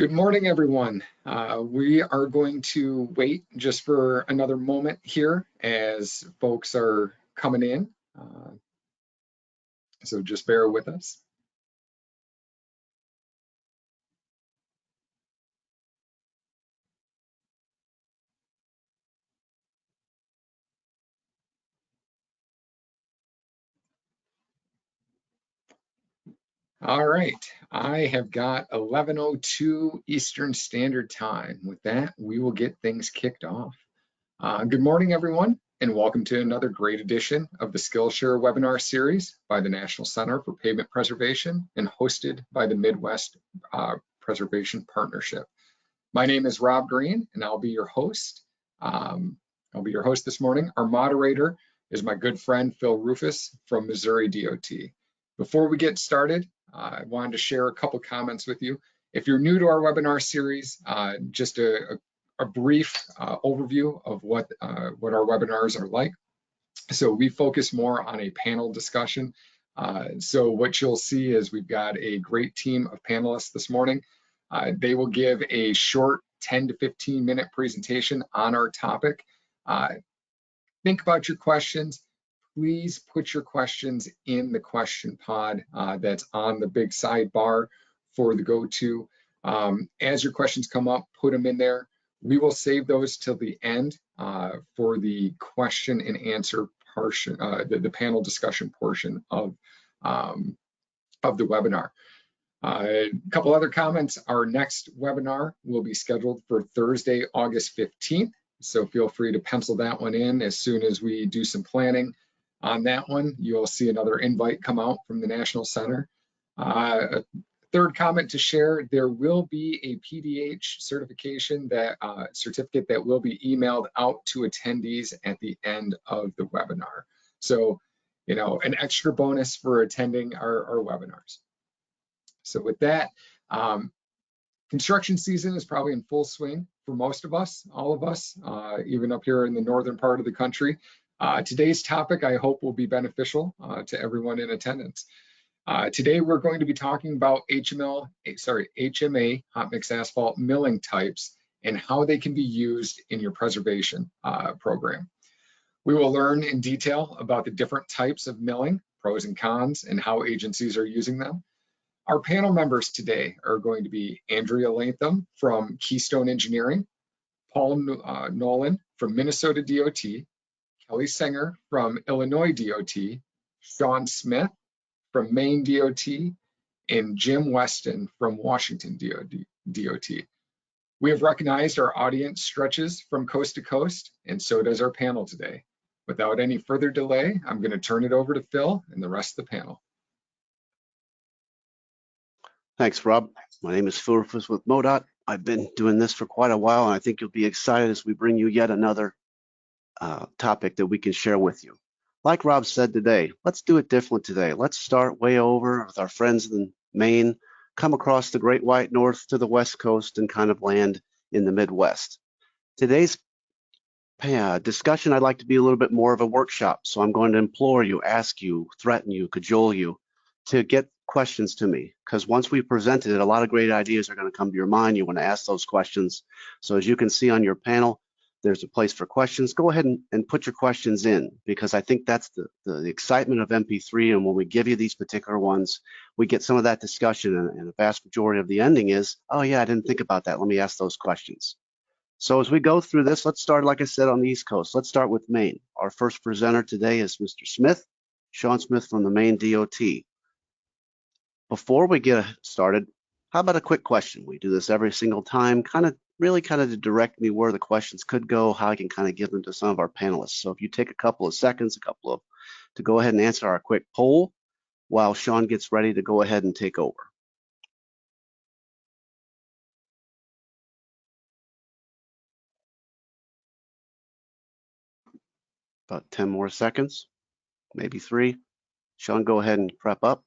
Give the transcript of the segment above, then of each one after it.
Good morning, everyone. We are going to wait just for another moment here as folks are coming in. So just bear with us. All right, I have got 11:02 Eastern Standard Time. With that, we will get things kicked off. Good morning, everyone, and welcome to another great edition of the Skillshare webinar series by the National Center for Pavement Preservation and hosted by the Midwest Preservation Partnership. My name is Rob Green, and I'll be your host. This morning. Our moderator is my good friend, Phil Rufus from Missouri DOT. Before we get started, I wanted to share a couple comments with you. If you're new to our webinar series, just a brief overview of what our webinars are like. So we focus more on a panel discussion. So what you'll see is we've got a great team of panelists this morning. They will give a short 10 to 15 minute presentation on our topic. Think about your questions. Please put your questions in the question pod that's on the big sidebar for the go-to. As your questions come up, put them in there. We will save those till the end for the question and answer portion, the panel discussion portion of the webinar. A couple other comments. Our next webinar will be scheduled for Thursday, August 15th. So feel free to pencil that one in as soon as we do some planning on that one. You'll see another invite come out from the National Center. A third comment to share, there will be a PDH certification certificate that will be emailed out to attendees at the end of the webinar. So, an extra bonus for attending our webinars. So with that, construction season is probably in full swing for most of us, all of us, even up here in the northern part of the country. Today's topic, I hope, will be beneficial to everyone in attendance. Today, we're going to be talking about HMA, hot mix asphalt milling types, and how they can be used in your preservation program. We will learn in detail about the different types of milling, pros and cons, and how agencies are using them. Our panel members today are going to be Andrea Latham from Keystone Engineering, Paul Nolan from Minnesota DOT, Kelly Singer from Illinois DOT, Sean Smith from Maine DOT, and Jim Weston from Washington DOT. We have recognized our audience stretches from coast to coast, and so does our panel today. Without any further delay, I'm going to turn it over to Phil and the rest of the panel. Thanks, Rob. My name is Phil Rufus with MoDOT. I've been doing this for quite a while, and I think you'll be excited as we bring you yet another topic that we can share with you. Like Rob said today, let's do it different today. Let's start way over with our friends in Maine, come across the Great White North to the West Coast, and kind of land in the Midwest. Today's discussion, I'd like to be a little bit more of a workshop, so I'm going to implore you, ask you, threaten you, cajole you to get questions to me, because once we've presented it, a lot of great ideas are going to come to your mind. You want to ask those questions. So as you can see on your panel, there's a place for questions. Go ahead and put your questions in, because I think that's the excitement of MP3. And when we give you these particular ones, we get some of that discussion, and the vast majority of the ending is, oh yeah, I didn't think about that. Let me ask those questions. So as we go through this, let's start, like I said, on the East Coast. Let's start with Maine. Our first presenter today is Mr. Smith, Sean Smith from the Maine DOT. Before we get started, how about a quick question? We do this every single time, really to direct me where the questions could go, how I can kind of give them to some of our panelists. So if you take a couple of seconds, to go ahead and answer our quick poll while Sean gets ready to go ahead and take over. About 10 more seconds, maybe 3. Sean, go ahead and prep up.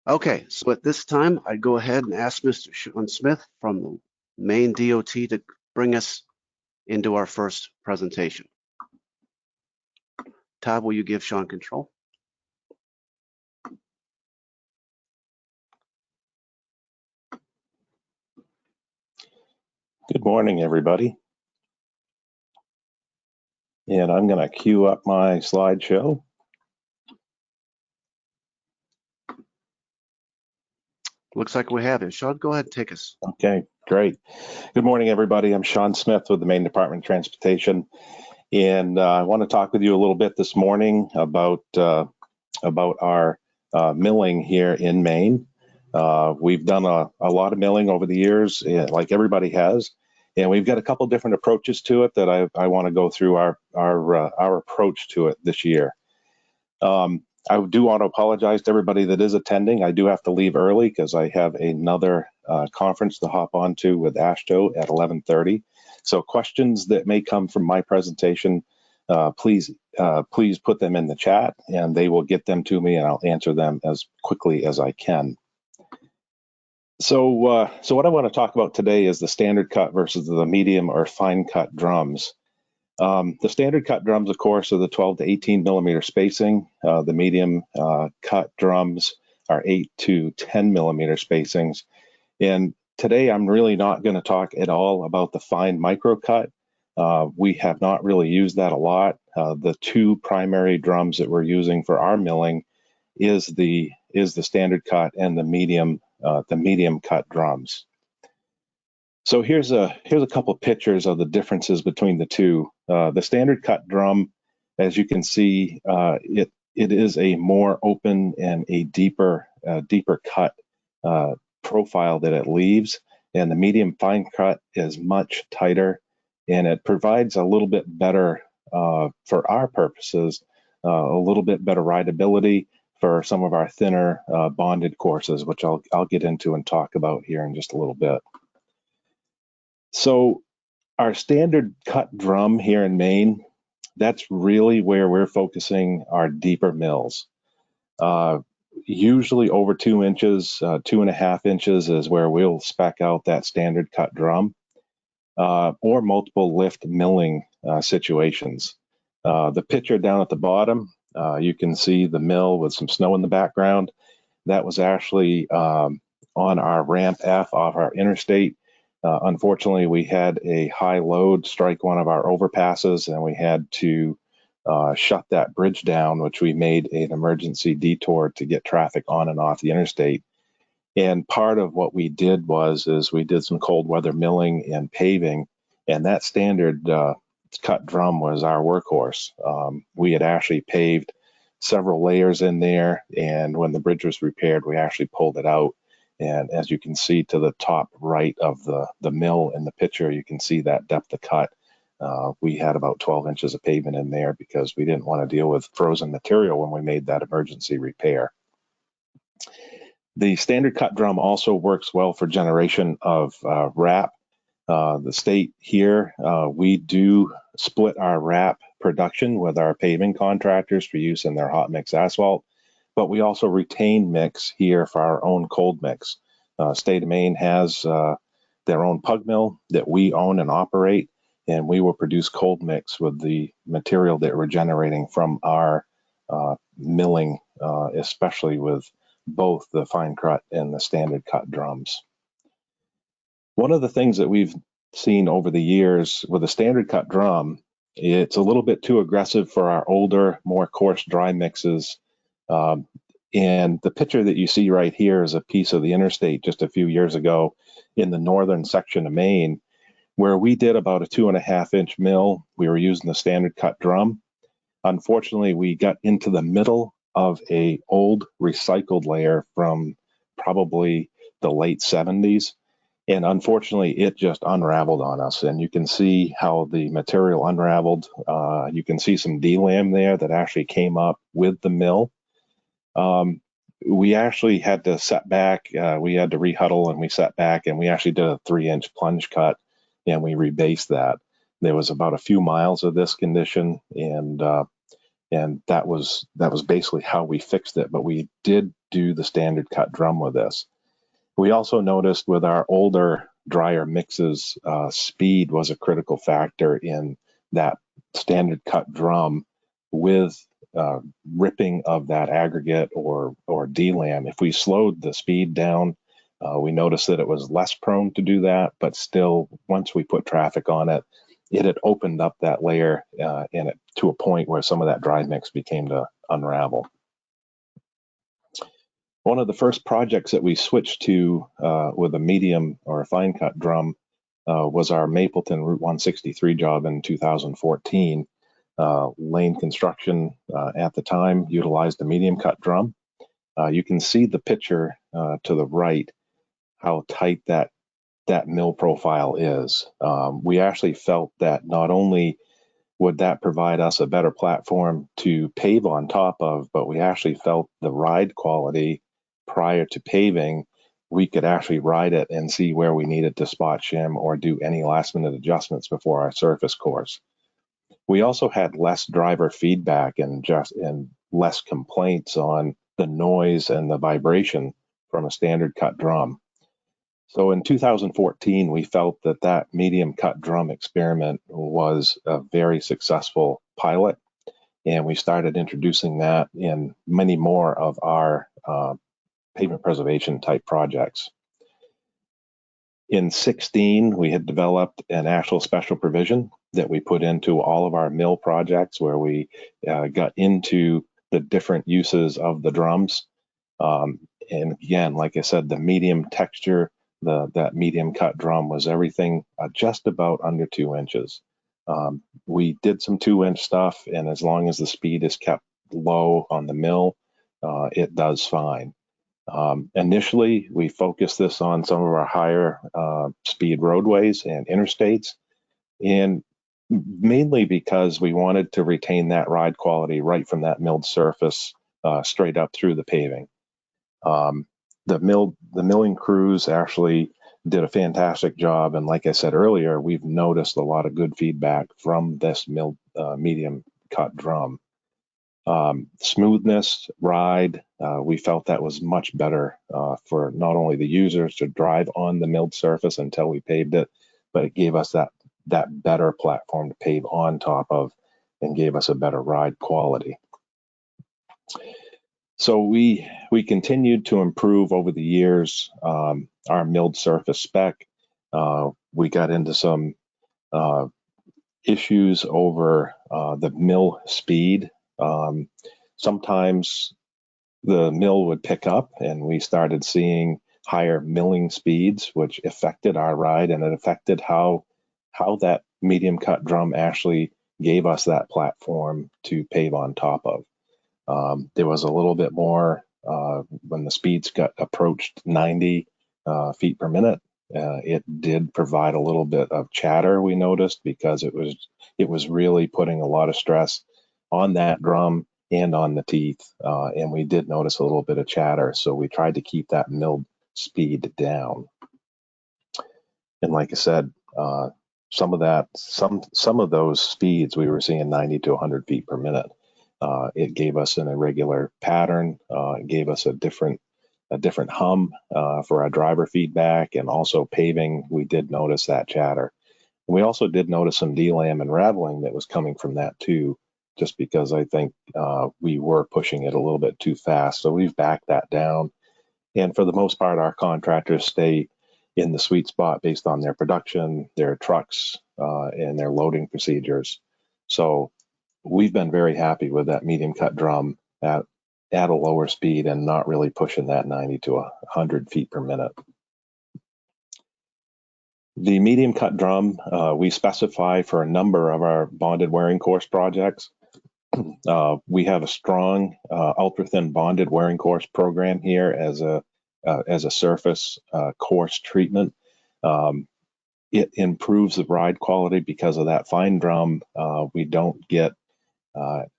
Okay, so at this time, I'd go ahead and ask Mr. Sean Smith from the Maine DOT to bring us into our first presentation. Todd, will you give Sean control? Good morning, everybody. And I'm going to queue up my slideshow. Looks like we have it. Sean, go ahead and take us. Okay, great. Good morning, everybody. I'm Sean Smith with the Maine Department of Transportation. And I want to talk with you a little bit this morning about our milling here in Maine. We've done a lot of milling over the years, like everybody has. And we've got a couple different approaches to it that I want to go through our approach to it this year. I do want to apologize to everybody that is attending. I do have to leave early because I have another conference to hop onto with AASHTO at 11:30. So questions that may come from my presentation, please put them in the chat and they will get them to me and I'll answer them as quickly as I can. So what I want to talk about today is the standard cut versus the medium or fine cut drums. The standard cut drums, of course, are the 12 to 18 millimeter spacing. The medium cut drums are 8 to 10 millimeter spacings. And today I'm really not going to talk at all about the fine micro cut. We have not really used that a lot. The two primary drums that we're using for our milling is the standard cut and the medium cut drums. So here's a couple of pictures of the differences between the two. The standard cut drum, as you can see, it is a more open and a deeper cut profile that it leaves, and the medium fine cut is much tighter, and it provides a little bit better, for our purposes, a little bit better rideability for some of our thinner bonded courses, which I'll get into and talk about here in just a little bit. So our standard cut drum here in Maine, that's really where we're focusing our deeper mills. Usually over 2 inches, 2.5 inches is where we'll spec out that standard cut drum, or multiple lift milling situations. The picture down at the bottom, you can see the mill with some snow in the background. That was actually on our ramp F off our interstate. Unfortunately, we had a high load strike one of our overpasses, and we had to shut that bridge down, which we made an emergency detour to get traffic on and off the interstate. And part of what we did is we did some cold weather milling and paving, and that standard cut drum was our workhorse. We had actually paved several layers in there, and when the bridge was repaired, we actually pulled it out. And as you can see to the top right of the mill in the picture, you can see that depth of cut. We had about 12 inches of pavement in there because we didn't want to deal with frozen material when we made that emergency repair. The standard cut drum also works well for generation of wrap. The state here, we do split our wrap production with our paving contractors for use in their hot mix asphalt, but we also retain mix here for our own cold mix. State of Maine has their own pug mill that we own and operate, and we will produce cold mix with the material that we're generating from our milling, especially with both the fine cut and the standard cut drums. One of the things that we've seen over the years with a standard cut drum, it's a little bit too aggressive for our older, more coarse dry mixes. And the picture that you see right here is a piece of the interstate just a few years ago in the northern section of Maine, where we did about a 2.5 inch mill. We were using the standard cut drum. Unfortunately, we got into the middle of a old recycled layer from probably the late 70s. And unfortunately, it just unraveled on us. And you can see how the material unraveled. You can see some D-lam there that actually came up with the mill. We actually had to set back. We had to rehuddle and we set back and we actually did a 3-inch plunge cut and we rebased that. There was about a few miles of this condition, and that was basically how we fixed it. But we did do the standard cut drum with this. We also noticed with our older, drier mixes, speed was a critical factor in that standard cut drum with ripping of that aggregate or D-lam. If we slowed the speed down, We noticed that it was less prone to do that, but still, once we put traffic on it, it had opened up that layer in it to a point where some of that dry mix became to unravel. One of the first projects that we switched to with a medium or a fine cut drum was our Mapleton Route 163 job in 2014. Lane Construction at the time utilized a medium cut drum. You can see the picture to the right, how tight that mill profile is. We actually felt that not only would that provide us a better platform to pave on top of, but we actually felt the ride quality prior to paving, we could actually ride it and see where we needed to spot shim or do any last minute adjustments before our surface course. We also had less driver feedback and less complaints on the noise and the vibration from a standard cut drum. So in 2014, we felt that medium cut drum experiment was a very successful pilot, and we started introducing that in many more of our pavement preservation type projects. In 16, we had developed an actual special provision that we put into all of our mill projects where we got into the different uses of the drums. And again, like I said, the medium texture, that medium cut drum was everything just about under 2 inches. We did some 2-inch stuff, and as long as the speed is kept low on the mill, it does fine. Initially, we focused this on some of our higher speed roadways and interstates, and mainly because we wanted to retain that ride quality right from that milled surface straight up through the paving. The milling crews actually did a fantastic job, and like I said earlier, we've noticed a lot of good feedback from this milled medium cut drum. Smoothness, ride, we felt that was much better for not only the users to drive on the milled surface until we paved it, but it gave us that better platform to pave on top of and gave us a better ride quality. So we continued to improve over the years our milled surface spec. We got into some issues over the mill speed. Sometimes the mill would pick up and we started seeing higher milling speeds, which affected our ride, and it affected how that medium cut drum actually gave us that platform to pave on top of. There was a little bit more when the speeds got approached 90 feet per minute. It did provide a little bit of chatter, we noticed, because it was really putting a lot of stress on that drum and on the teeth, and we did notice a little bit of chatter, so we tried to keep that milled speed down. And like I said, some of those speeds we were seeing 90 to 100 feet per minute. It gave us an irregular pattern. It gave us a different hum for our driver feedback, and also paving. We did notice that chatter. And we also did notice some delam and rattling that was coming from that too, just because I think we were pushing it a little bit too fast. So we've backed that down. And for the most part, our contractors stay in the sweet spot based on their production, their trucks, and their loading procedures. So we've been very happy with that medium cut drum at a lower speed and not really pushing that 90 to 100 feet per minute. The medium cut drum we specify for a number of our bonded wearing course projects. We have a strong ultra thin bonded wearing course program here as a surface course treatment. It improves the ride quality because of that fine drum. We don't get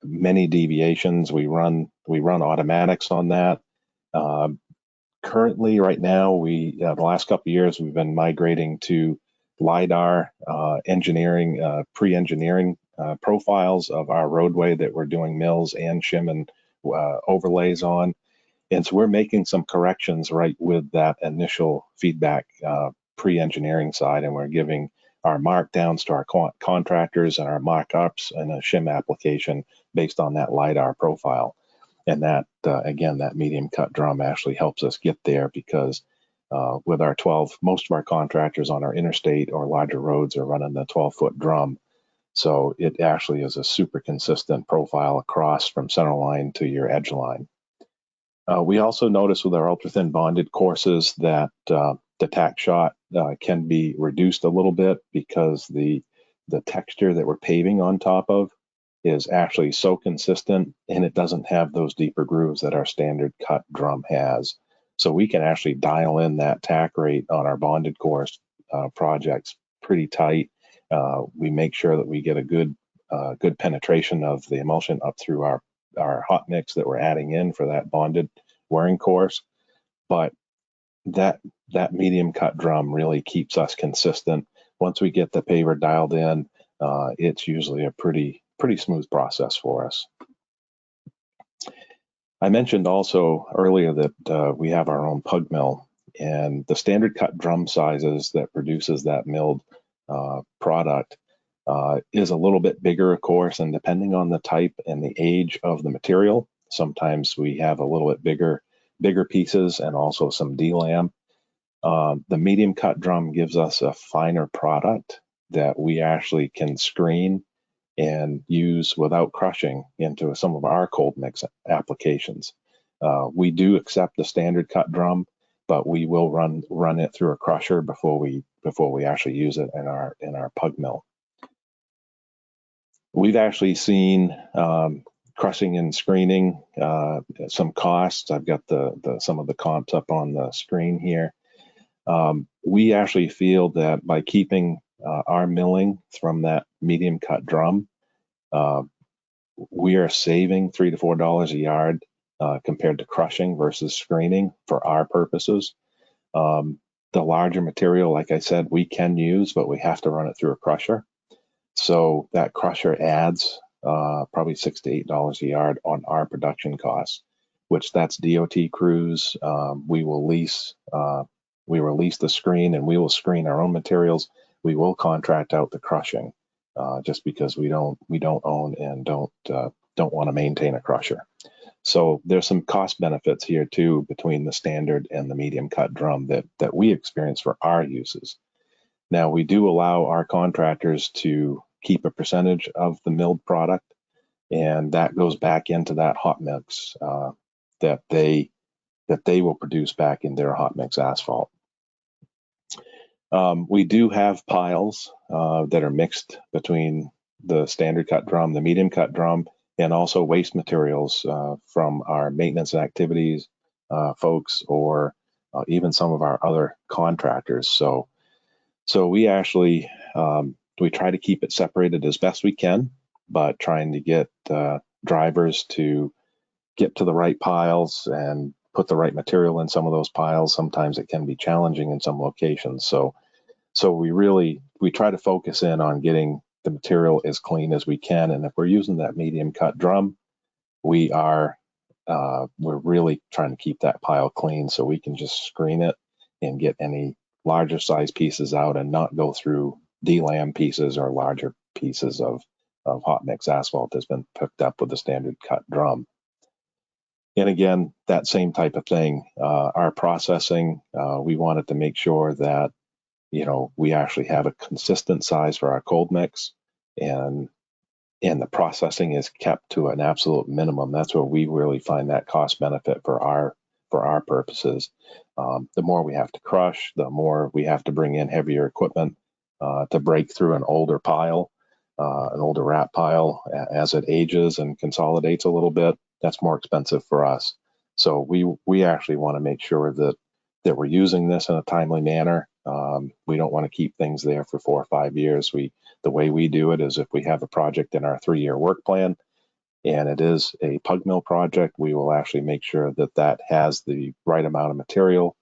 many deviations. We run automatics on that. Currently, right now, the last couple of years, we've been migrating to LiDAR engineering, pre-engineering profiles of our roadway that we're doing mills and shim and overlays on. And so we're making some corrections right with that initial feedback pre-engineering side, and we're giving our markdowns to our contractors and our markups and a shim application based on that LiDAR profile. And that, again, that medium cut drum actually helps us get there because with our most of our contractors on our interstate or larger roads are running the 12-foot drum. So it actually is a super consistent profile across from center line to your edge line. We also notice with our ultra-thin bonded courses that the tack shot can be reduced a little bit because the texture that we're paving on top of is actually so consistent, and it doesn't have those deeper grooves that our standard cut drum has. So we can actually dial in that tack rate on our bonded course projects pretty tight. We make sure that we get a good penetration of the emulsion up through our hot mix that we're adding in for that bonded wearing course. But that medium cut drum really keeps us consistent. Once we get the paver dialed in, it's usually a pretty smooth process for us. I mentioned also earlier that we have our own pug mill, and the standard cut drum sizes that produces that milled product is a little bit bigger, of course, and depending on the type and the age of the material, sometimes we have a little bit bigger pieces and also some D-lam. The medium cut drum gives us a finer product that we actually can screen and use without crushing into some of our cold mix applications. We do accept the standard cut drum, but we will run it through a crusher before we actually use it in our pug mill. We've actually seen crushing and screening some costs. I've got some of the comps up on the screen here. We actually feel that by keeping our milling from that medium cut drum, we are saving $3 to $4 a yard compared to crushing versus screening for our purposes. The larger material, like I said, we can use, but we have to run it through a crusher. So that crusher adds probably $6 to $8 a yard on our production costs, which that's DOT crews. We will lease the screen, and we will screen our own materials. We will contract out the crushing just because we don't own and don't want to maintain a crusher. So there's some cost benefits here too between the standard and the medium cut drum that we experience for our uses. Now, we do allow our contractors to keep a percentage of the milled product, and that goes back into that hot mix that they will produce back in their hot mix asphalt. We do have piles that are mixed between the standard cut drum, the medium cut drum, and also waste materials from our maintenance activities folks, or even some of our other contractors. So we actually we try to keep it separated as best we can, but trying to get drivers to get to the right piles and put the right material in some of those piles. Sometimes it can be challenging in some locations. So we try to focus in on getting the material as clean as we can. And if we're using that medium cut drum, we're really trying to keep that pile clean so we can just screen it and get any larger size pieces out and not go through D-lam pieces or larger pieces of hot mix asphalt that's been picked up with the standard cut drum. And again, that same type of thing, our processing, we wanted to make sure that, we actually have a consistent size for our cold mix, and the processing is kept to an absolute minimum. That's where we really find that cost benefit for our purposes. The more we have to crush, the more we have to bring in heavier equipment to break through an older pile, an older wrap pile. As it ages and consolidates a little bit, that's more expensive for us. So we actually want to make sure that we're using this in a timely manner. We don't want to keep things there for 4 or 5 years. The way we do it is if we have a project in our 3-year work plan and it is a pug mill project, we will actually make sure that has the right amount of material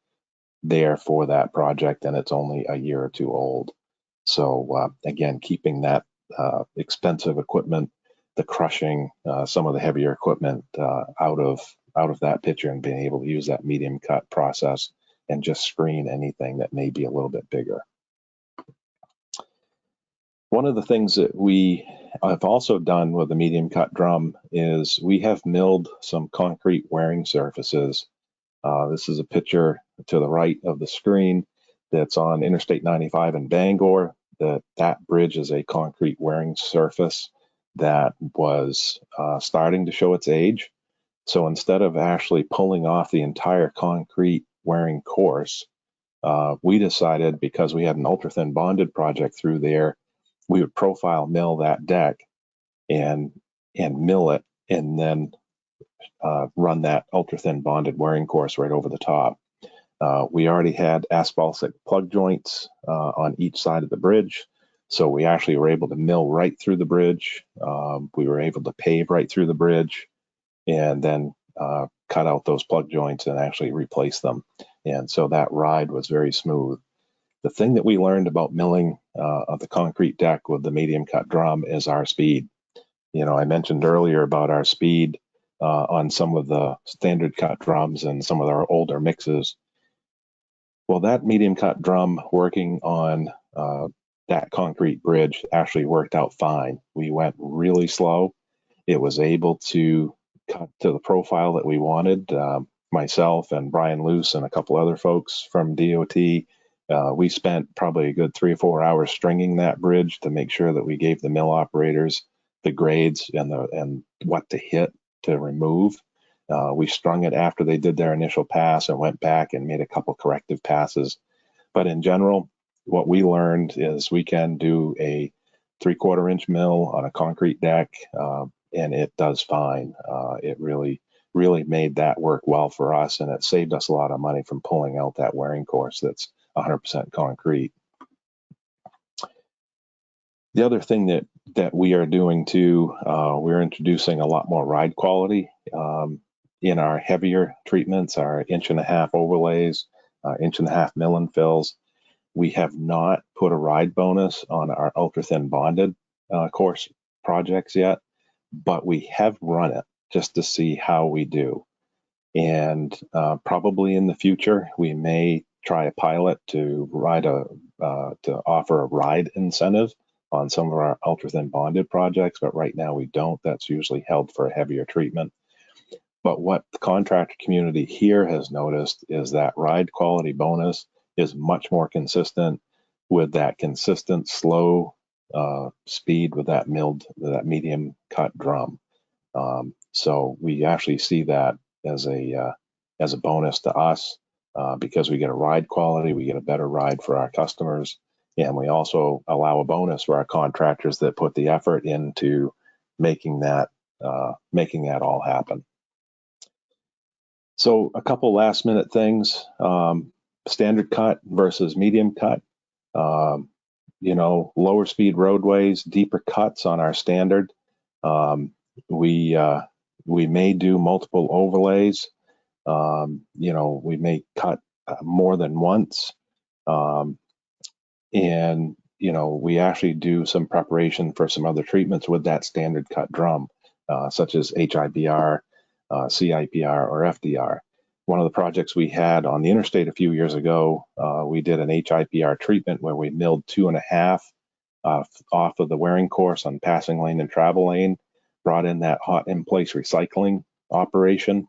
there for that project and it's only a year or 2 old. So again, keeping that expensive equipment, the crushing, some of the heavier equipment out of that picture, and being able to use that medium cut process and just screen anything that may be a little bit bigger. One of the things that we have also done with the medium cut drum is we have milled some concrete wearing surfaces. This is a picture to the right of the screen that's on Interstate 95 in Bangor. That bridge is a concrete wearing surface that was starting to show its age. So instead of actually pulling off the entire concrete wearing course, we decided, because we had an ultra-thin bonded project through there, we would profile mill that deck and mill it, and then run that ultra-thin bonded wearing course right over the top. We already had asphaltic plug joints on each side of the bridge, so we actually were able to mill right through the bridge. We were able to pave right through the bridge, and then cut out those plug joints and actually replace them. And so that ride was very smooth. The thing that we learned about milling of the concrete deck with the medium cut drum is our speed. You know, I mentioned earlier about our speed on some of the standard cut drums and some of our older mixes. Well, that medium cut drum working on that concrete bridge actually worked out fine. We went really slow. It was able to cut to the profile that we wanted. Myself and Brian Luce and a couple other folks from DOT, we spent probably a good 3 or 4 hours stringing that bridge to make sure that we gave the mill operators the grades and what to hit to remove. We strung it after they did their initial pass and went back and made a couple corrective passes. But in general, what we learned is we can do a 3/4 inch mill on a concrete deck, and it does fine. It really made that work well for us, and it saved us a lot of money from pulling out that wearing course that's 100% concrete. The other thing that we are doing too, we're introducing a lot more ride quality in our heavier treatments, our 1.5-inch overlays, 1.5-inch mill and fills. We have not put a ride bonus on our ultra-thin bonded course projects yet, but we have run it just to see how we do. And probably in the future, we may try a pilot to offer a ride incentive on some of our ultra-thin bonded projects, but right now we don't. That's usually held for a heavier treatment. But what the contractor community here has noticed is that ride quality bonus is much more consistent with that consistent slow speed with that medium cut drum. So we actually see that as a bonus to us because we get a ride quality, we get a better ride for our customers, and we also allow a bonus for our contractors that put the effort into making that all happen. So a couple last minute things, standard cut versus medium cut. You know, lower speed roadways, deeper cuts on our standard. We may do multiple overlays. You know, we may cut more than once. And, you know, we actually do some preparation for some other treatments with that standard cut drum, such as HIBR, CIPR, or FDR. One of the projects we had on the interstate a few years ago, we did an HIPR treatment where we milled 2.5 off of the wearing course on passing lane and travel lane, brought in that hot in place recycling operation,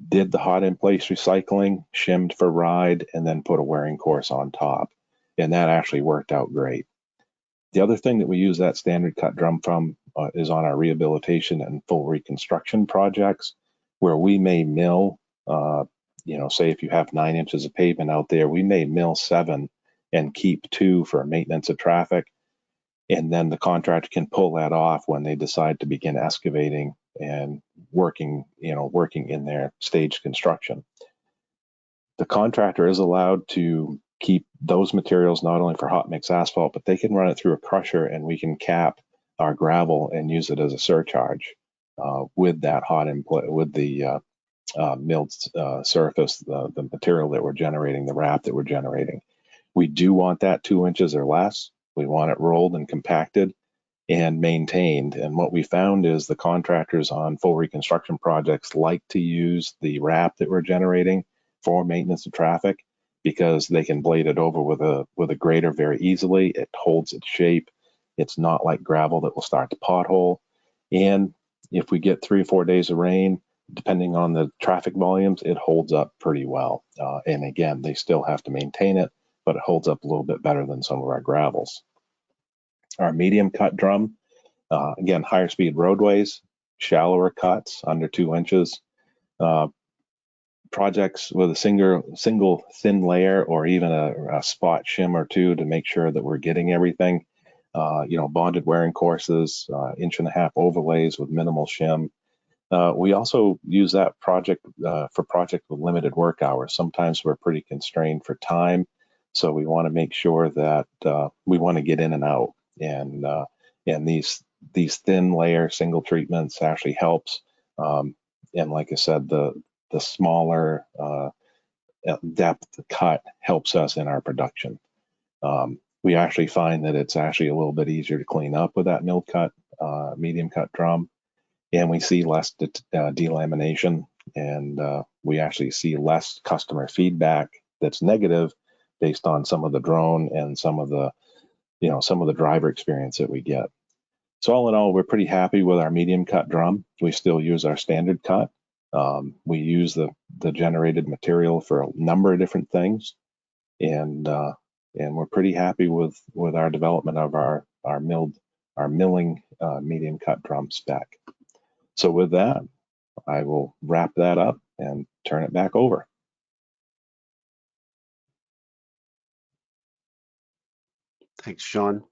did the hot in place recycling, shimmed for ride, and then put a wearing course on top. And that actually worked out great. The other thing that we use that standard cut drum from is on our rehabilitation and full reconstruction projects, where we may mill, you know, say if you have 9 inches of pavement out there, we may mill 7 and keep 2 for maintenance of traffic. And then the contractor can pull that off when they decide to begin excavating and working in their stage construction. The contractor is allowed to keep those materials not only for hot mix asphalt, but they can run it through a crusher and we can cap our gravel and use it as a surcharge with that hot input, with the milled surface, the material that we're generating, the wrap that we're generating. We do want that 2 inches or less. We want it rolled and compacted and maintained. And what we found is the contractors on full reconstruction projects like to use the wrap that we're generating for maintenance of traffic because they can blade it over with a grater very easily. It holds its shape. It's not like gravel that will start to pothole. And if we get 3 or 4 days of rain, depending on the traffic volumes, it holds up pretty well. And again, they still have to maintain it, but it holds up a little bit better than some of our gravels. Our medium cut drum, again, higher speed roadways, shallower cuts, under 2 inches. Projects with a single thin layer or even a spot shim or two to make sure that we're getting everything. Bonded wearing courses, 1.5 inch overlays with minimal shim. We also use that project for project with limited work hours. Sometimes we're pretty constrained for time, so we want to make sure that we want to get in and out. And these thin layer single treatments actually helps. And like I said, the smaller depth cut helps us in our production. We actually find that it's actually a little bit easier to clean up with that mill cut, medium cut drum. And we see less delamination, and we actually see less customer feedback that's negative based on some of the drone and some of the driver experience that we get. So all in all, we're pretty happy with our medium cut drum. We still use our standard cut. We use the generated material for a number of different things, and we're pretty happy with our development of our milling medium cut drum spec. So with that, I will wrap that up and turn it back over. Thanks, Sean.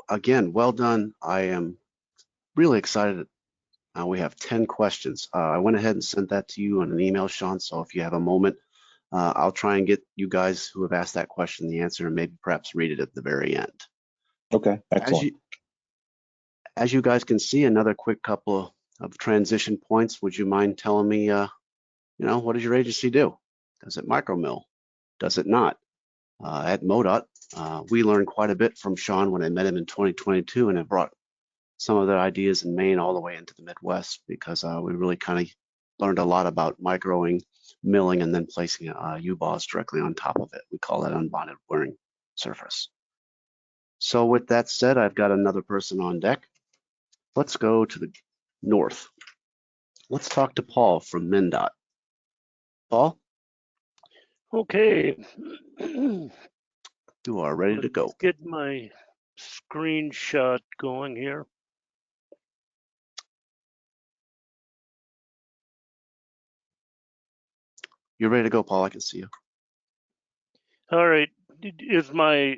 Again, well done. I am really excited. We have 10 questions. I went ahead and sent that to you on an email, Sean, so if you have a moment, I'll try and get you guys who have asked that question the answer and maybe perhaps read it at the very end. Okay, excellent. As you guys can see, another quick couple of transition points. Would you mind telling me, what does your agency do? Does it micromill? Does it not? At MoDOT, we learned quite a bit from Sean when I met him in 2022 and have brought some of their ideas in Maine all the way into the Midwest, because we really kind of learned a lot about microing, milling, and then placing U-balls directly on top of it. We call that unbonded wearing surface. So with that said, I've got another person on deck. Let's go to the north. Let's talk to Paul from MnDOT. Paul? Okay. You are ready to go. Let's get my screenshot going here. You're ready to go, Paul. I can see you. All right. Is my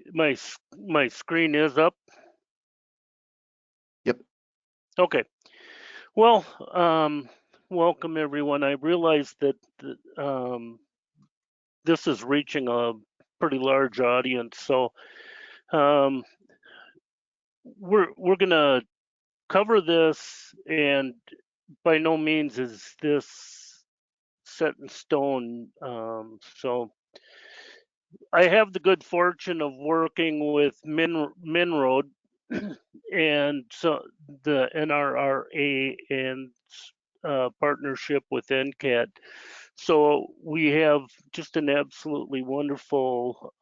screen is up? Yep. Okay. Well, welcome everyone. I realize that this is reaching a pretty large audience, so we're gonna cover this, and by no means is this set in stone. So I have the good fortune of working with Minroad and so the NRRA and partnership with NCAT. So we have just an absolutely wonderful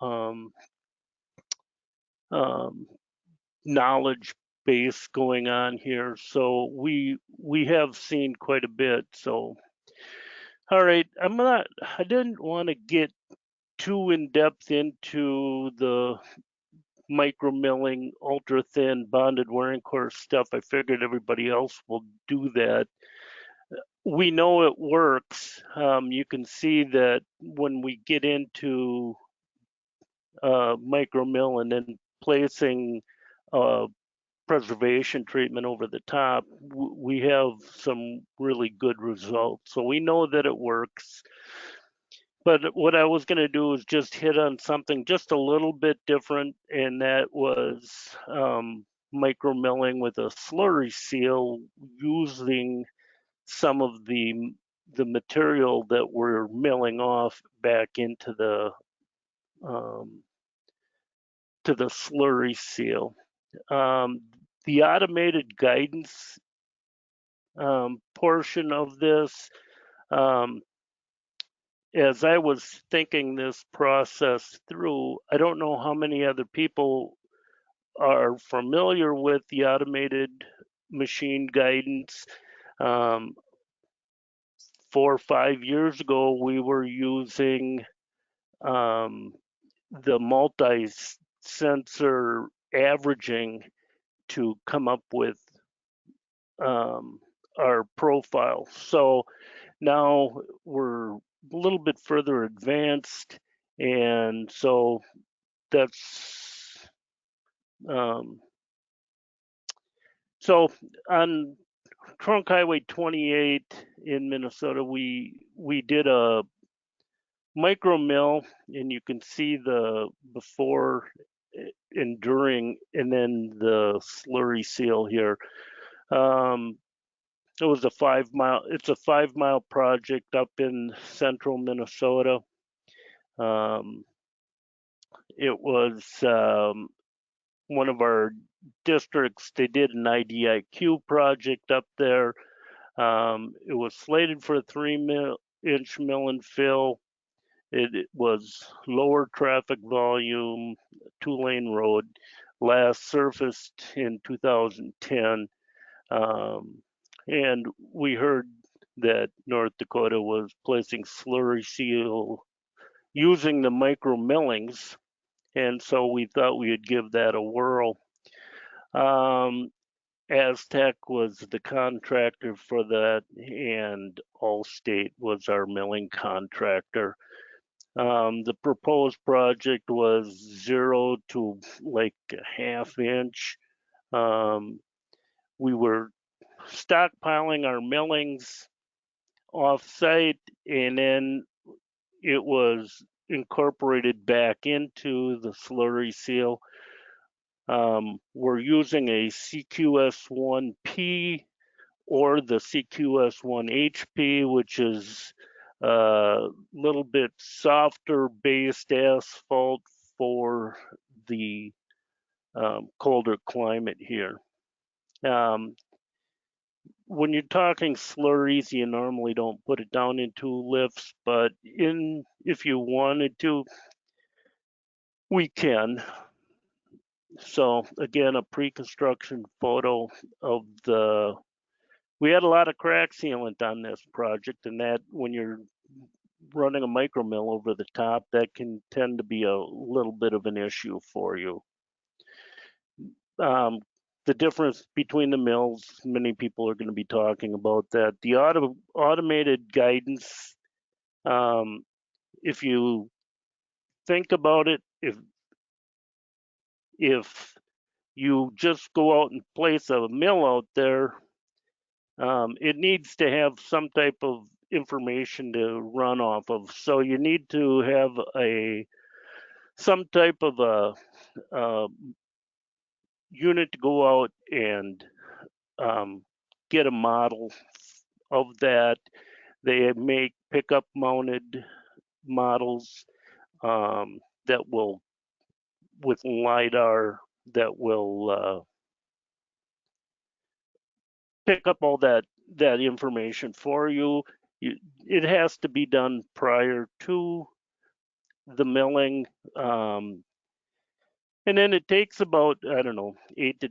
knowledge base going on here. So we have seen quite a bit. So all right, I didn't want to get too in depth into the micro milling, ultra thin bonded wearing course stuff. I figured everybody else will do that. We know it works. You can see that when we get into micro mill and then placing preservation treatment over the top, we have some really good results. So we know that it works. But what I was going to do is just hit on something just a little bit different, and that was micro milling with a slurry seal using some of the material that we're milling off back into the to the slurry seal. The automated guidance portion of this, as I was thinking this process through, I don't know how many other people are familiar with the automated machine guidance. 4 or 5 years ago, we were using the multi-sensor averaging to come up with our profile. So now we're a little bit further advanced, and so that's so on Trunk Highway 28 in Minnesota, we did a micro mill, and you can see the before and during, and then the slurry seal here. It was a 5-mile. It's a 5-mile project up in central Minnesota. It was one of our districts. They did an IDIQ project up there. It was slated for a 3-inch mill and fill. It was lower traffic volume, 2-lane road, last surfaced in 2010. And we heard that North Dakota was placing slurry seal using the micro millings, and so we thought we would give that a whirl. Aztec was the contractor for that, and Allstate was our milling contractor. The proposed project was 0 to like a 1/2 inch. We were stockpiling our millings off-site, and then it was incorporated back into the slurry seal. We're using a CQS1P or the CQS1HP, which is a little bit softer based asphalt for the colder climate here. When you're talking slurries, you normally don't put it down into lifts, but if you wanted to, we can. So again, a pre-construction photo of we had a lot of crack sealant on this project, and that when you're running a micro mill over the top, that can tend to be a little bit of an issue for you. The difference between the mills, many people are going to be talking about that. The automated guidance, if you think about it, if you just go out and place a mill out there, it needs to have some type of information to run off of. So you need to have some type of a unit to go out and get a model of that. They make pickup mounted models that will, with LiDAR, that will pick up all that information for you. It has to be done prior to the milling. And then it takes about, I don't know, 8 to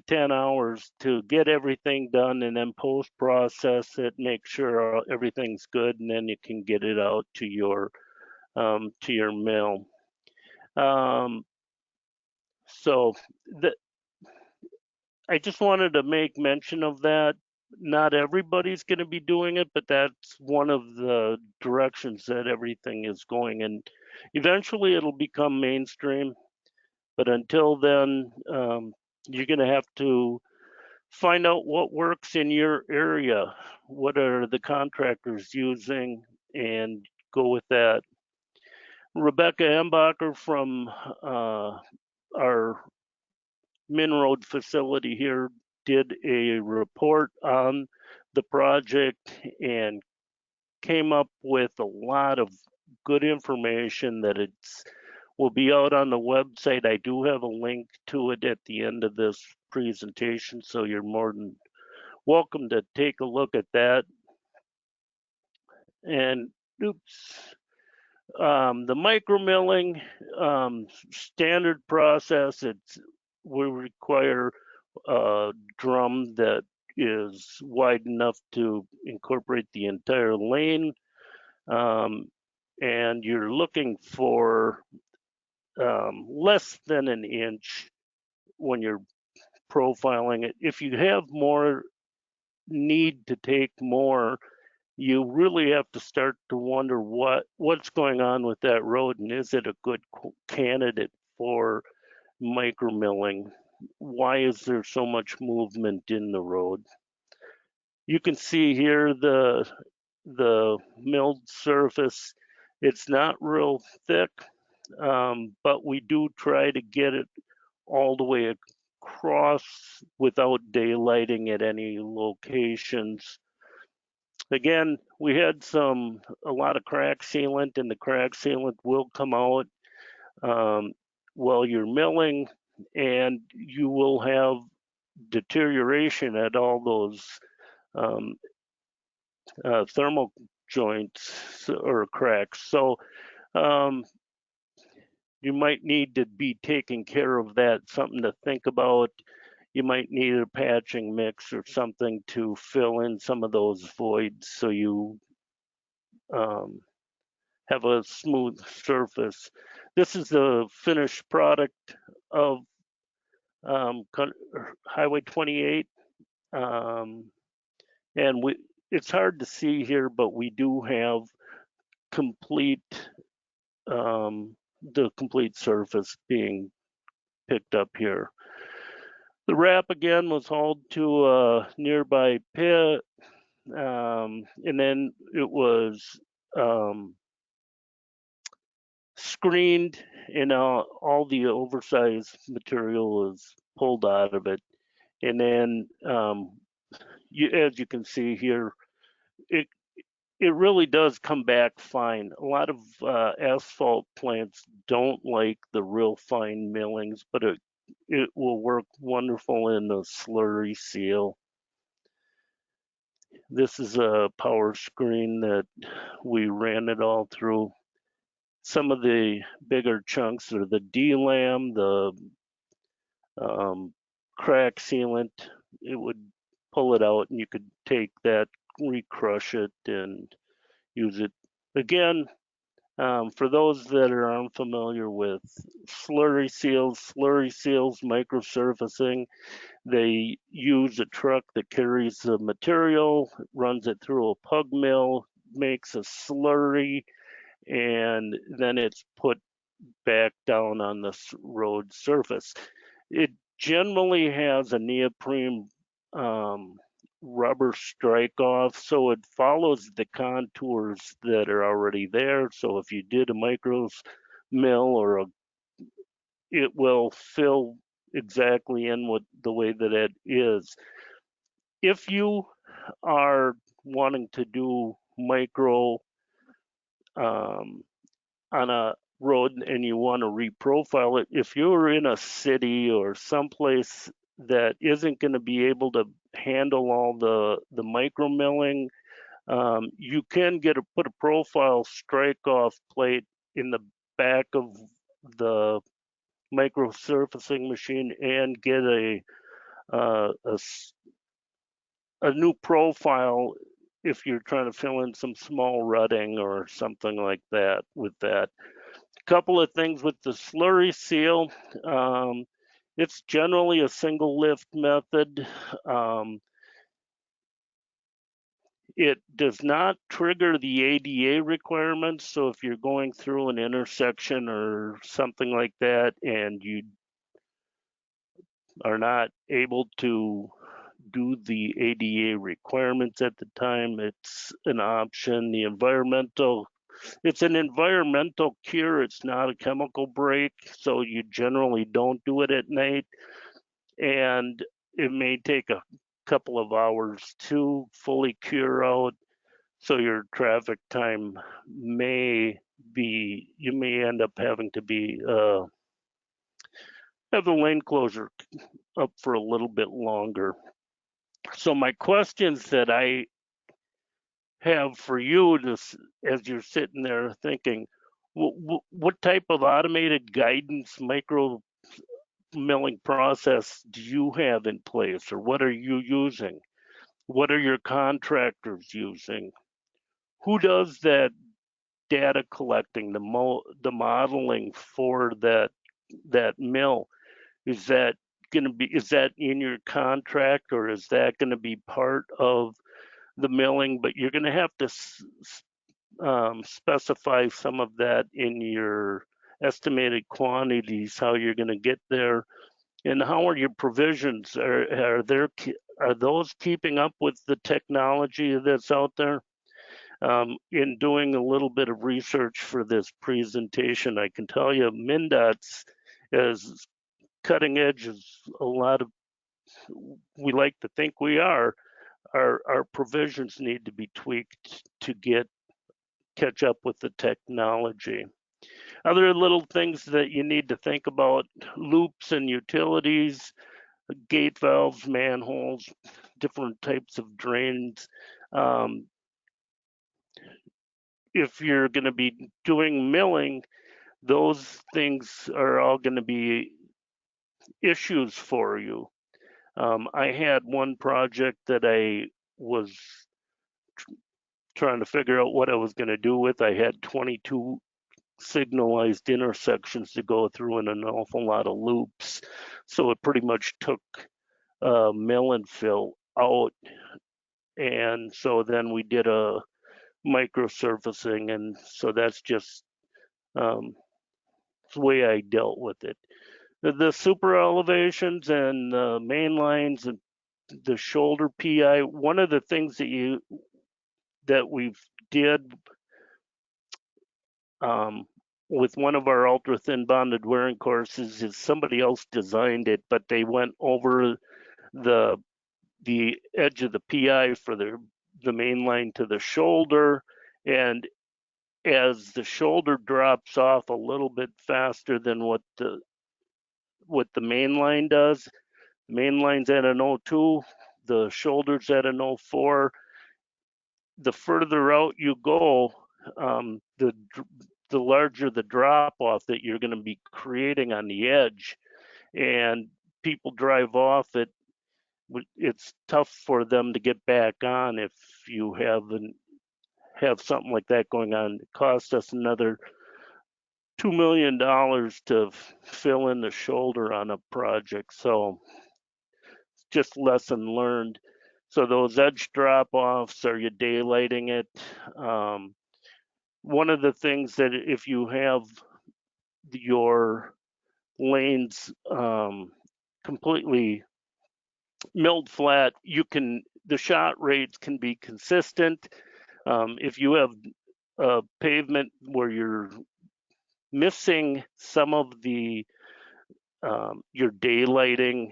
10 hours to get everything done, and then post-process it, make sure everything's good, and then you can get it out to your mill. So I just wanted to make mention of that. Not everybody's going to be doing it, but that's one of the directions that everything is going, and eventually it'll become mainstream. But until then, you're going to have to find out what works in your area. What are the contractors using, and go with that. Rebecca Embacher from our Min Road facility here did a report on the project and came up with a lot of good information that will be out on the website. I do have a link to it at the end of this presentation, so you're more than welcome to take a look at that. And the micro milling standard process, we require a drum that is wide enough to incorporate the entire lane, and you're looking for less than an inch when you're profiling it. If you have more need to take more, you really have to start to wonder what's going on with that road, and is it a good candidate for micromilling? Why is there so much movement in the road? You can see here the milled surface. It's not real thick, but we do try to get it all the way across without daylighting at any locations. Again, we had a lot of crack sealant, and the crack sealant will come out while you're milling, and you will have deterioration at all those thermal joints or cracks. So you might need to be taking care of that, something to think about. You might need a patching mix or something to fill in some of those voids so you have a smooth surface. This is the finished product of Highway 28. And it's hard to see here, but we do have the complete surface being picked up here. The wrap again was hauled to a nearby pit, and then it was screened, and all the oversized material was pulled out of it. And then, as you can see here, it really does come back fine. A lot of asphalt plants don't like the real fine millings, but it will work wonderful in the slurry seal. This is a power screen that we ran it all through. Some of the bigger chunks are the D-lam, the crack sealant. It would pull it out, and you could take that, recrush it, and use it. Again, for those that are unfamiliar with slurry seals, microsurfacing, they use a truck that carries the material, runs it through a pug mill, makes a slurry, and then it's put back down on the road surface. It generally has a neoprene rubber strike off, so it follows the contours that are already there. So if you did a micro mill it will fill exactly in the way that it is. If you are wanting to do micro on a road and you want to reprofile it, if you're in a city or someplace that isn't going to be able to handle all the micro milling, you can put a profile strike off plate in the back of the micro surfacing machine and get a new profile if you're trying to fill in some small rutting or something like that with that. Couple of things with the slurry seal. It's generally a single lift method. It does not trigger the ADA requirements. So if you're going through an intersection or something like that and you are not able to do the ADA requirements at the time, it's an option. It's an environmental cure. It's not a chemical break, so you generally don't do it at night. And it may take a couple of hours to fully cure out. So your traffic time you may end up having to have the lane closure up for a little bit longer. So my questions that I have for you as you're sitting there thinking, what type of automated guidance micro milling process do you have in place, or what are you using? What are your contractors using? Who does that data collecting, the modeling for that mill? Is that in your contract, or is that going to be part of the milling? But you're going to have to specify some of that in your estimated quantities, how you're going to get there, and how are your provisions? Are those keeping up with the technology that's out there? In doing a little bit of research for this presentation, I can tell you MnDOT's as cutting edge as a lot of we like to think we are. Our provisions need to be tweaked to catch up with the technology. Other little things that you need to think about: loops and utilities, gate valves, manholes, different types of drains. If you're going to be doing milling, those things are all going to be issues for you. I had one project that I was trying to figure out what I was going to do with. I had 22 signalized intersections to go through and an awful lot of loops. So it pretty much took mill and fill out. And so then we did a micro surfacing, and so that's just the way I dealt with it. The super elevations and the main lines and the shoulder PI, one of the things that we've did with one of our ultra thin bonded wearing courses is somebody else designed it, but they went over the edge of the PI for the main line to the shoulder, and as the shoulder drops off a little bit faster than what the main line does, the main line's at an 02, the shoulder's at an 04. The further out you go, the larger the drop off that you're going to be creating on the edge, and people drive off it. It's tough for them to get back on if you have something like that going on. It cost us another $2 million to fill in the shoulder on a project, so just lesson learned. So those edge drop-offs, are you daylighting it? One of the things that if you have your lanes completely milled flat, the shot rates can be consistent. If you have a pavement where you're missing some of the your daylighting,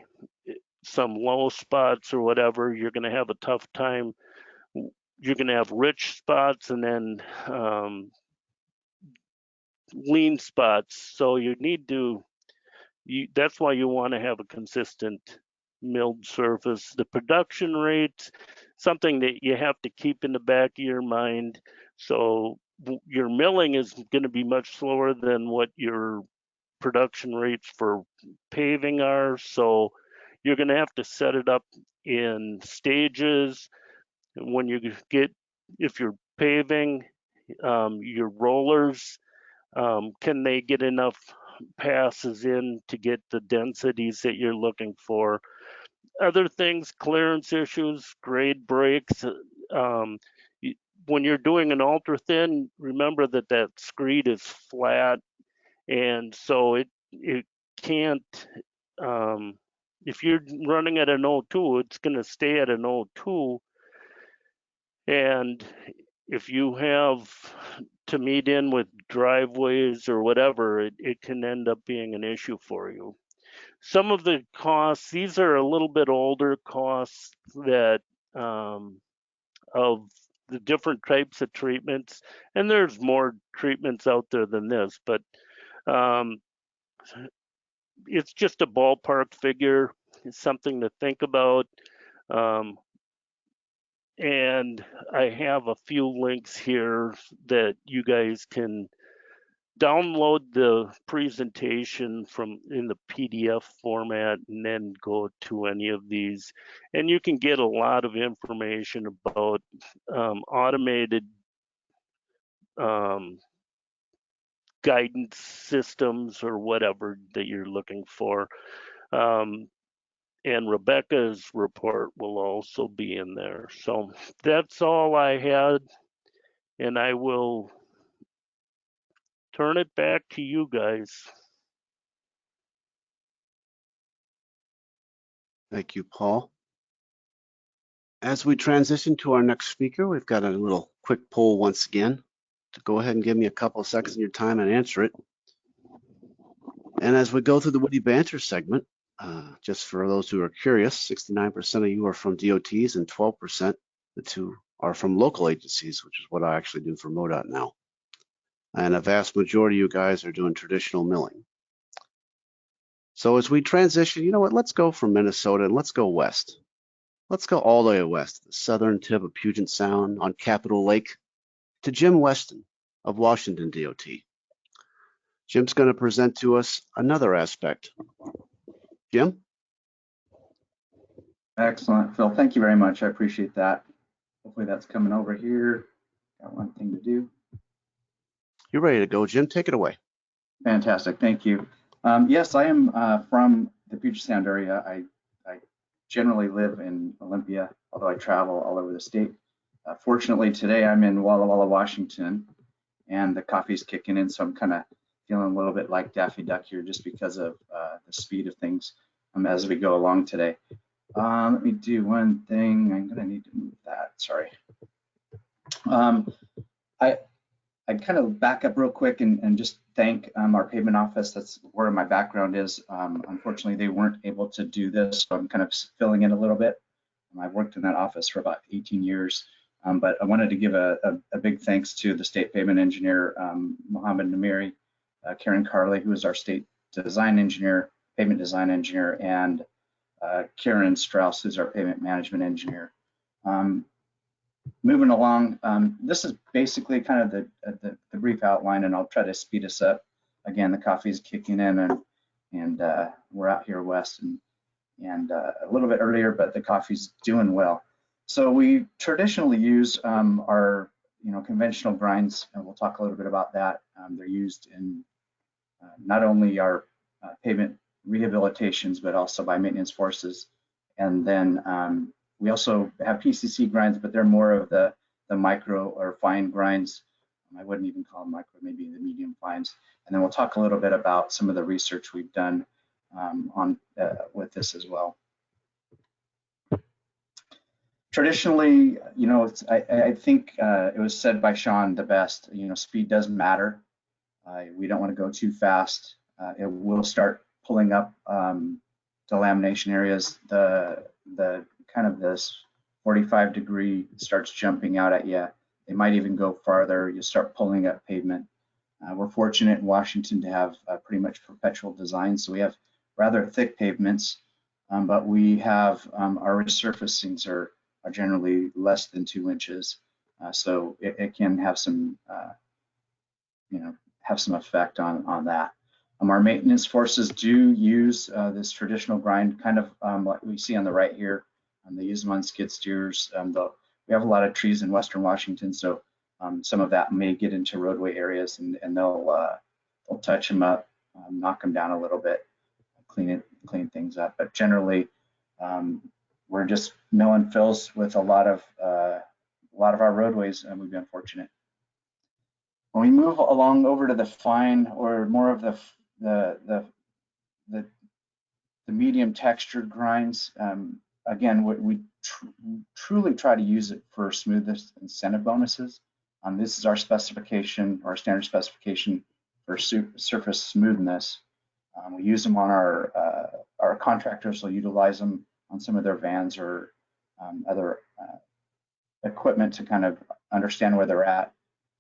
some low spots or whatever, you're going to have a tough time. You're going to have rich spots and then lean spots. So you need to, that's why you want to have a consistent milled surface. The production rate, something that you have to keep in the back of your mind. So your milling is going to be much slower than what your production rates for paving are. So you're going to have to set it up in stages. When if you're paving, your rollers, can they get enough passes in to get the densities that you're looking for? Other things, clearance issues, grade breaks. When you're doing an ultra thin, remember that screed is flat, and so it can't. If you're running at an 02, it's going to stay at an 02, and if you have to meet in with driveways or whatever, it can end up being an issue for you. Some of the costs, these are a little bit older costs that of the different types of treatments, and there's more treatments out there than this, but it's just a ballpark figure. It's something to think about. And I have a few links here that you guys can download the presentation from in the PDF format and then go to any of these, and you can get a lot of information about automated guidance systems or whatever that you're looking for. And Rebecca's report will also be in there. So that's all I had, and I will turn it back to you guys. Thank you, Paul. As we transition to our next speaker, we've got a little quick poll once again. To go ahead and give me a couple of seconds of your time and answer it. And as we go through the witty banter segment, just for those who are curious, 69% of you are from DOTs and 12% the two are from local agencies, which is what I actually do for MoDOT now. And a vast majority of you guys are doing traditional milling. So as we transition, you know what, let's go from Minnesota and let's go west. Let's go all the way west, the southern tip of Puget Sound on Capitol Lake, to Jim Weston of Washington DOT. Jim's going to present to us another aspect. Jim? Excellent, Phil. Thank you very much. I appreciate that. Hopefully that's coming over here. Got one thing to do. You're ready to go, Jim. Take it away. Fantastic. Thank you. Yes, I am from the Puget Sound area. I generally live in Olympia, although I travel all over the state. Fortunately, today I'm in Walla Walla, Washington, and the coffee's kicking in, so I'm kind of feeling a little bit like Daffy Duck here just because of the speed of things as we go along today. Let me do one thing. I'm going to need to move that. Sorry. I'd kind of back up real quick and just thank our pavement office. That's where my background is. Unfortunately, they weren't able to do this, so I'm kind of filling in a little bit. I've worked in that office for about 18 years, but I wanted to give a big thanks to the state pavement engineer, Mohammed Namiri, Karen Carley, who is our state design engineer, pavement design engineer, and Karen Strauss, who's our pavement management engineer. Moving along, this is basically kind of the brief outline, and I'll try to speed us up. Again, the coffee is kicking in, and we're out here west and a little bit earlier, but the coffee's doing well. So we traditionally use our conventional grinds, and we'll talk a little bit about that. They're used in not only our pavement rehabilitations, but also by maintenance forces. And then we also have PCC grinds, but they're more of the micro or fine grinds. I wouldn't even call them micro, maybe the medium fines. And then we'll talk a little bit about some of the research we've done with this as well. Traditionally, I think it was said by Sean the best, speed doesn't matter. We don't want to go too fast. It will start pulling up delamination areas. The kind of this 45-degree starts jumping out at you. They might even go farther. You start pulling up pavement. We're fortunate in Washington to have pretty much perpetual design, so we have rather thick pavements, but we have our resurfacings are generally less than 2 inches, so it can have some effect on that. Our maintenance forces do use this traditional grind, kind of like we see on the right here. They use them on skid steers. We have a lot of trees in Western Washington, so some of that may get into roadway areas, and they'll touch them up, knock them down a little bit, clean things up. But generally, we're just milling fills with a lot of our roadways, and we've been fortunate. When we move along over to the fine or more of the medium textured grinds, again, we truly try to use it for smoothness incentive bonuses. This is our specification, our standard specification for surface smoothness. We use them on our contractors will utilize them on some of their vans or other equipment to kind of understand where they're at,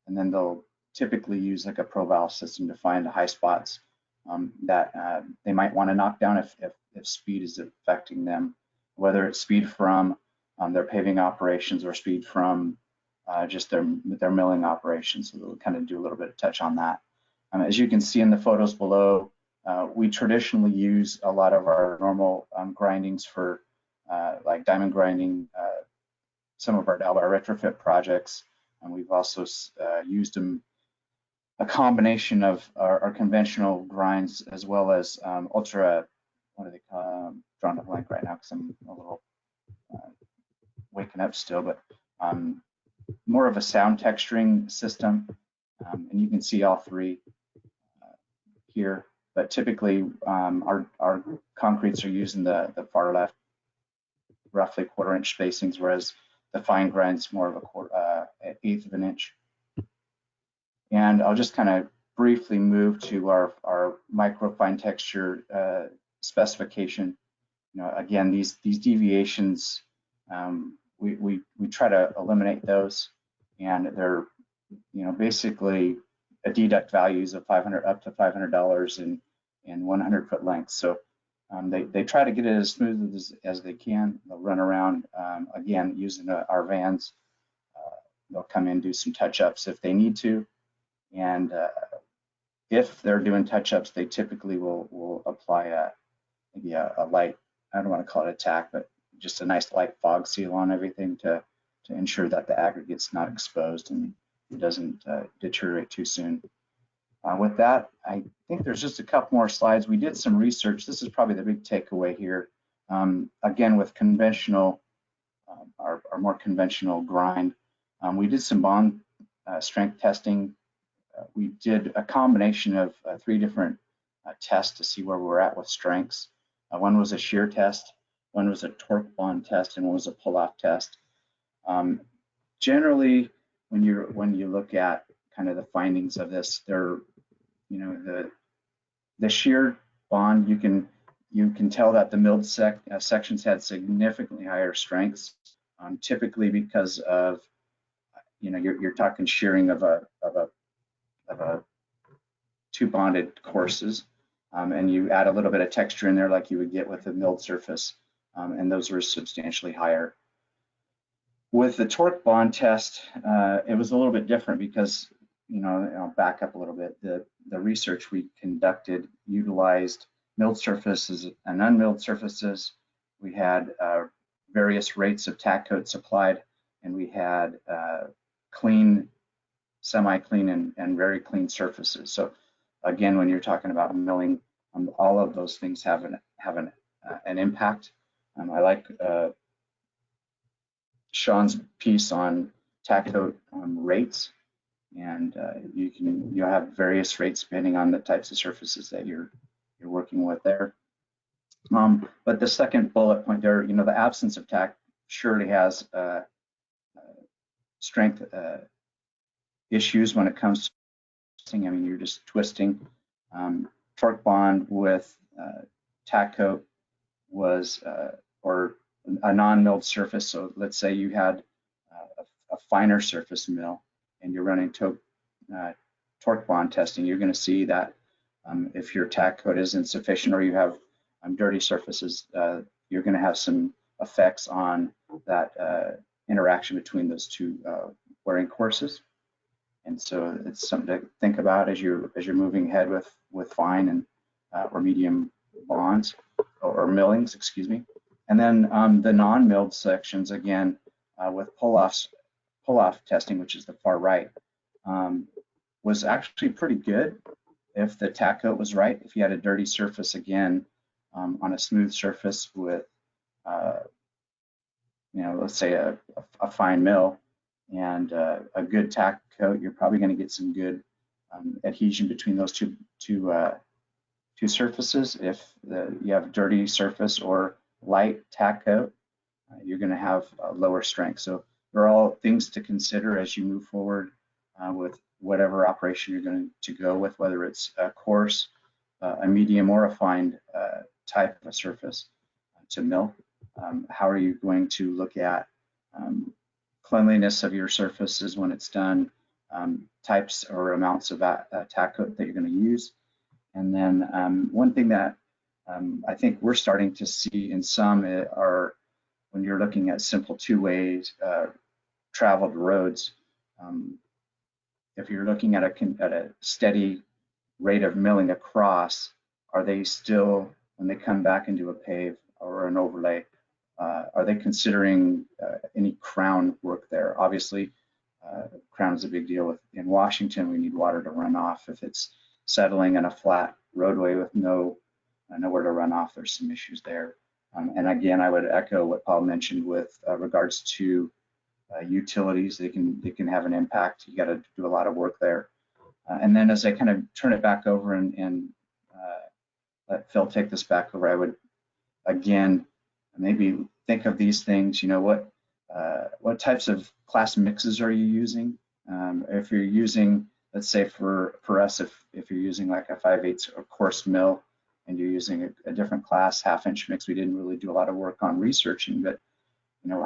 and then they'll typically use like a profile system to find high spots that they might want to knock down if speed is affecting them, whether it's speed from their paving operations or speed from just their milling operations. So they'll kind of do a little bit of touch on that. As you can see in the photos below, we traditionally use a lot of our normal grindings for like diamond grinding, some of our retrofit projects, and we've also used them, a combination of our conventional grinds as well as ultra, what do they call, drawing a blank right now because I'm a little waking up still, but more of a sound texturing system, and you can see all three here. But typically, our concretes are using the far left, roughly 1/4 inch spacings, whereas the fine grind's more of an 1/8 of an inch. And I'll just kind of briefly move to our micro fine texture specification. You know, again, these deviations, we try to eliminate those, and they're, you know, basically a deduct values of $500 up to $500 in 100-foot lengths. So they try to get it as smooth as they can. They'll run around, again, using our vans. They'll come in, do some touch-ups if they need to. And if they're doing touch-ups, they typically will apply maybe a light, I don't want to call it a tack, but just a nice light fog seal on everything to ensure that the aggregate's not exposed and it doesn't deteriorate too soon. With that, I think there's just a couple more slides. We did some research. This is probably the big takeaway here. Again, with conventional, our more conventional grind, we did some bond strength testing. We did a combination of 3 different tests to see where we're at with strengths. One was a shear test, one was a torque bond test, and one was a pull-off test. Generally, when you look at kind of the findings of this, they're, you know, the shear bond, you can tell that the milled sections had significantly higher strengths, typically because of, you know, you're talking shearing of a 2 bonded courses, and you add a little bit of texture in there like you would get with a milled surface, and those were substantially higher. With the torque bond test, it was a little bit different because, you know, I'll back up a little bit. The research we conducted utilized milled surfaces and unmilled surfaces. We had various rates of tack coats applied, and we had clean, semi-clean, and very clean surfaces. So again, when you're talking about milling, all of those things have an impact. I like Sean's piece on tack coat rates, and you'll have various rates depending on the types of surfaces that you're working with there. But the second bullet point there, you know, the absence of tack surely has strength issues when it comes to twisting. I mean, you're just twisting. Torque bond with tack coat was, or a non-milled surface. So let's say you had a finer surface mill and you're running torque bond testing, you're going to see that if your tack coat isn't sufficient or you have dirty surfaces, you're going to have some effects on that interaction between those 2 wearing courses. And so it's something to think about as you're moving ahead with fine and or medium bonds or millings, excuse me. And then the non-milled sections, again, with pull-off testing, which is the far right, was actually pretty good if the tack coat was right. If you had a dirty surface, again, on a smooth surface with, you know, let's say a fine mill and a good tack coat, you're probably going to get some good adhesion between those two surfaces. If you have a dirty surface or light tack coat, you're going to have lower strength. So they're all things to consider as you move forward with whatever operation you're going to go with, whether it's a coarse, a medium, or a fine type of a surface to mill. How are you going to look at cleanliness of your surfaces when it's done, types or amounts of tack coat that you're going to use? And then one thing that I think we're starting to see in some are when you're looking at simple 2-ways traveled roads. If you're looking at a steady rate of milling across, are they still, when they come back into a pave or an overlay, are they considering any crown work there? Obviously, crown is a big deal. In Washington, we need water to run off. If it's settling in a flat roadway with nowhere to run off, there's some issues there. And again, I would echo what Paul mentioned with regards to utilities. They can have an impact. You got to do a lot of work there. And then as I kind of turn it back over and let Phil take this back over, I would again maybe think of these things. You know, what types of class mixes are you using? If you're using, let's say for us, if you're using like a 5/8 or coarse mill and you're using a different class 1/2-inch mix, we didn't really do a lot of work on researching, but you know,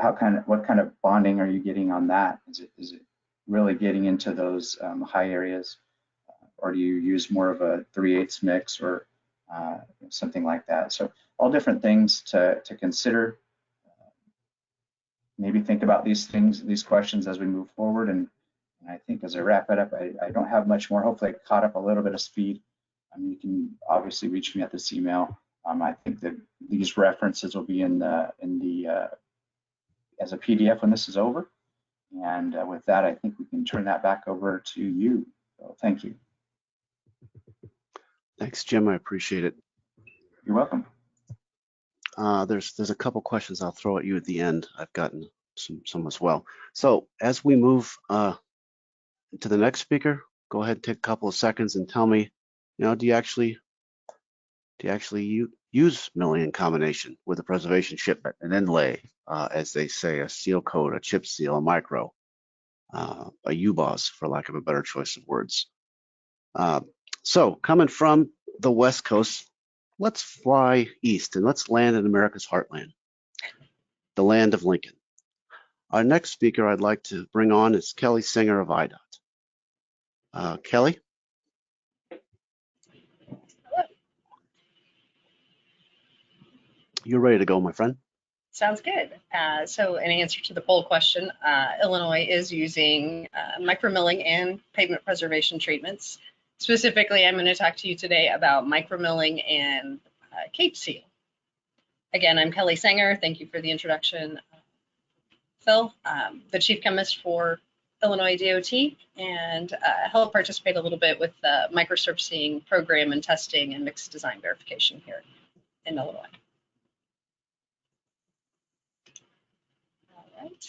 what kind of bonding are you getting on that? Is it really getting into those high areas, or do you use more of a 3/8 mix or something like that? So all different things to consider. Maybe think about these things, these questions as we move forward. And I think as I wrap it up, I don't have much more. Hopefully I caught up a little bit of speed. You can obviously reach me at this email. I think that these references will be in the as a PDF when this is over. And with that, I think we can turn that back over to you. So thank you. Thanks, Jim. I appreciate it. You're welcome. There's a couple questions I'll throw at you at the end. I've gotten some as well. So as we move to the next speaker, go ahead and take a couple of seconds and tell me, you know, do you actually use milling in combination with a preservation shipment, an inlay, as they say, a seal coat, a chip seal, a micro, a U-boss, for lack of a better choice of words. So coming from the West Coast, let's fly east and let's land in America's heartland, the land of Lincoln. Our next speaker I'd like to bring on is Kelly Singer of IDOT. Kelly? You're ready to go, my friend. Sounds good. So in answer to the poll question, Illinois is using micromilling and pavement preservation treatments. Specifically, I'm going to talk to you today about micromilling and Cape Seal. Again, I'm Kelly Sanger. Thank you for the introduction, Phil. The Chief Chemist for Illinois DOT, and help participate a little bit with the microsurfacing program and testing and mixed design verification here in Illinois. All right.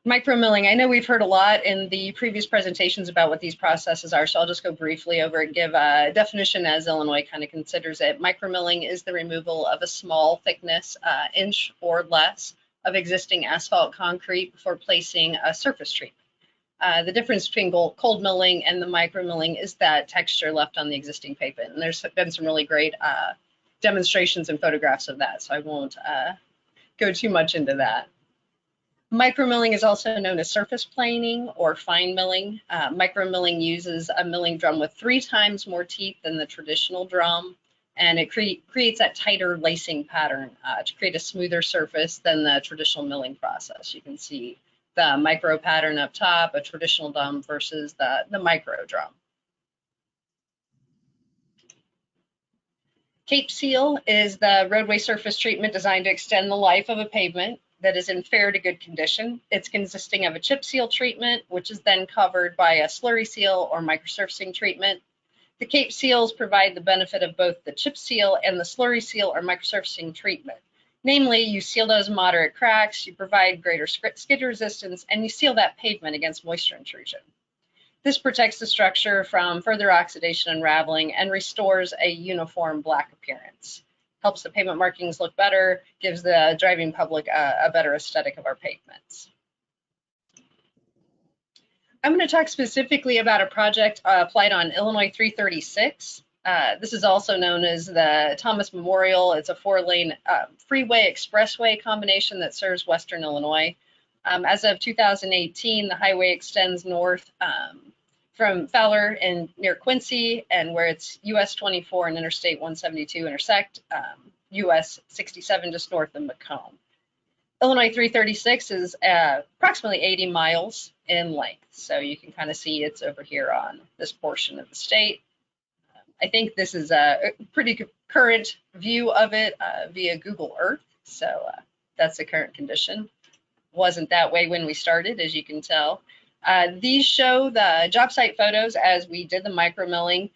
Micromilling, I know we've heard a lot in the previous presentations about what these processes are, so I'll just go briefly over and give a definition as Illinois kind of considers it. Micromilling is the removal of a small thickness, inch or less, of existing asphalt concrete before placing a surface treatment. The difference between cold milling and the micromilling is that texture left on the existing pavement, and there's been some really great demonstrations and photographs of that, so I won't go too much into that. Micromilling is also known as surface planing or fine milling. Micromilling uses a milling drum with 3 times more teeth than the traditional drum, and it creates that tighter lacing pattern to create a smoother surface than the traditional milling process. You can see the micro pattern up top, a traditional drum versus the micro drum. Cape Seal is the roadway surface treatment designed to extend the life of a pavement that is in fair to good condition. It's consisting of a chip seal treatment, which is then covered by a slurry seal or microsurfacing treatment. The Cape Seals provide the benefit of both the chip seal and the slurry seal or microsurfacing treatment. Namely, you seal those moderate cracks, you provide greater skid resistance, and you seal that pavement against moisture intrusion. This protects the structure from further oxidation and unraveling and restores a uniform black appearance. Helps the pavement markings look better, gives the driving public a better aesthetic of our pavements. I'm going to talk specifically about a project applied on Illinois 336. This is also known as the Thomas Memorial. It's a 4-lane freeway expressway combination that serves Western Illinois. As of 2018, the highway extends north from Fowler and near Quincy, and where it's US 24 and Interstate 172 intersect, US 67 just north of Macomb. Illinois 336 is approximately 80 miles in length. So you can kind of see it's over here on this portion of the state. I think this is a pretty current view of it via Google Earth. So that's the current condition. Wasn't that way when we started, as you can tell. These show the job site photos as we did the micromilling.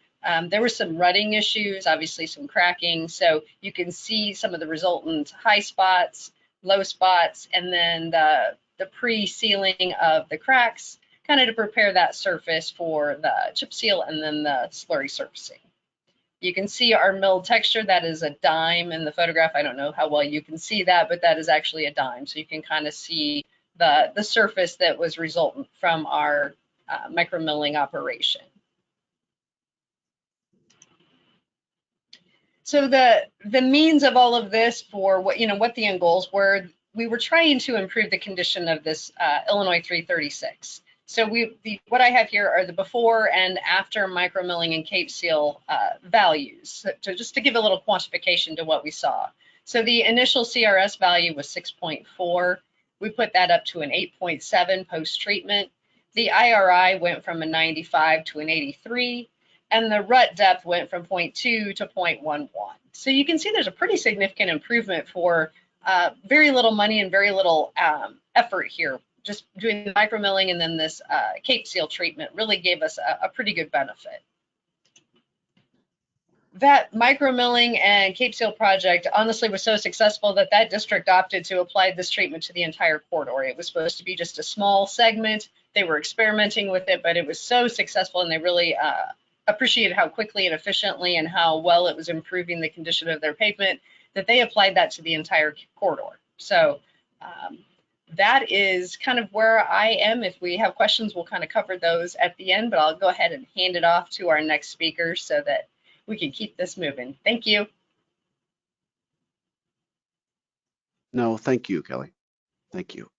There were some rutting issues, obviously some cracking. So you can see some of the resultant high spots, low spots, and then the pre-sealing of the cracks, kind of to prepare that surface for the chip seal and then the slurry surfacing. You can see our milled texture. That is a dime in the photograph. I don't know how well you can see that, but that is actually a dime. So you can kind of see the surface that was resultant from our micromilling operation. So the means of all of this for what the end goals were, we were trying to improve the condition of this Illinois 336. So what I have here are the before and after micromilling and Cape Seal values. So just to give a little quantification to what we saw. So the initial CRS value was 6.4. We put that up to an 8.7 post-treatment. The IRI went from a 95 to an 83. And the rut depth went from 0.2 to 0.11. So you can see there's a pretty significant improvement for very little money and very little effort here. Just doing the micromilling and then this Cape Seal treatment really gave us a pretty good benefit. That micromilling and Cape Seal project honestly was so successful that that district opted to apply this treatment to the entire corridor. It was supposed to be just a small segment. They were experimenting with it, but it was so successful, and they really appreciated how quickly and efficiently and how well it was improving the condition of their pavement that they applied that to the entire corridor. So that is kind of where I am. If we have questions, we'll kind of cover those at the end, but I'll go ahead and hand it off to our next speaker so that we can keep this moving. Thank you. No, thank you, Kelly. Thank you.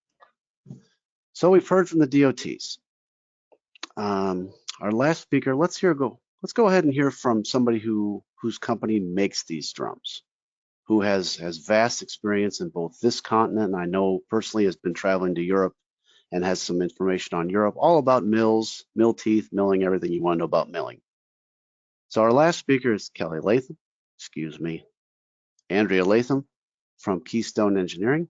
So we've heard from the DOTs. Our last speaker, let's go ahead and hear from somebody whose company makes these drums, who has vast experience in both this continent, and I know personally has been traveling to Europe and has some information on Europe, all about mills, mill teeth, milling, everything you want to know about milling. So our last speaker is Andrea Latham from Keystone Engineering.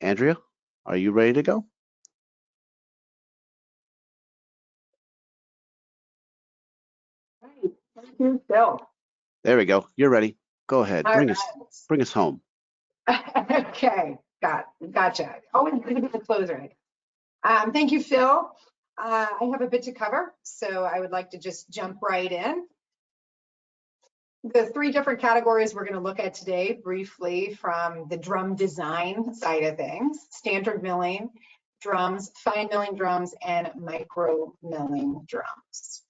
Andrea, are you ready to go? Thank you, Phil. There we go. You're ready. Go ahead. All Bring right. us home. Okay, gotcha. Always going to be the closer. Thank you, Phil. I have a bit to cover, so I would like to just jump right in. The three different categories we're going to look at today briefly from the drum design side of things: standard milling drums, fine milling drums, and micro milling drums.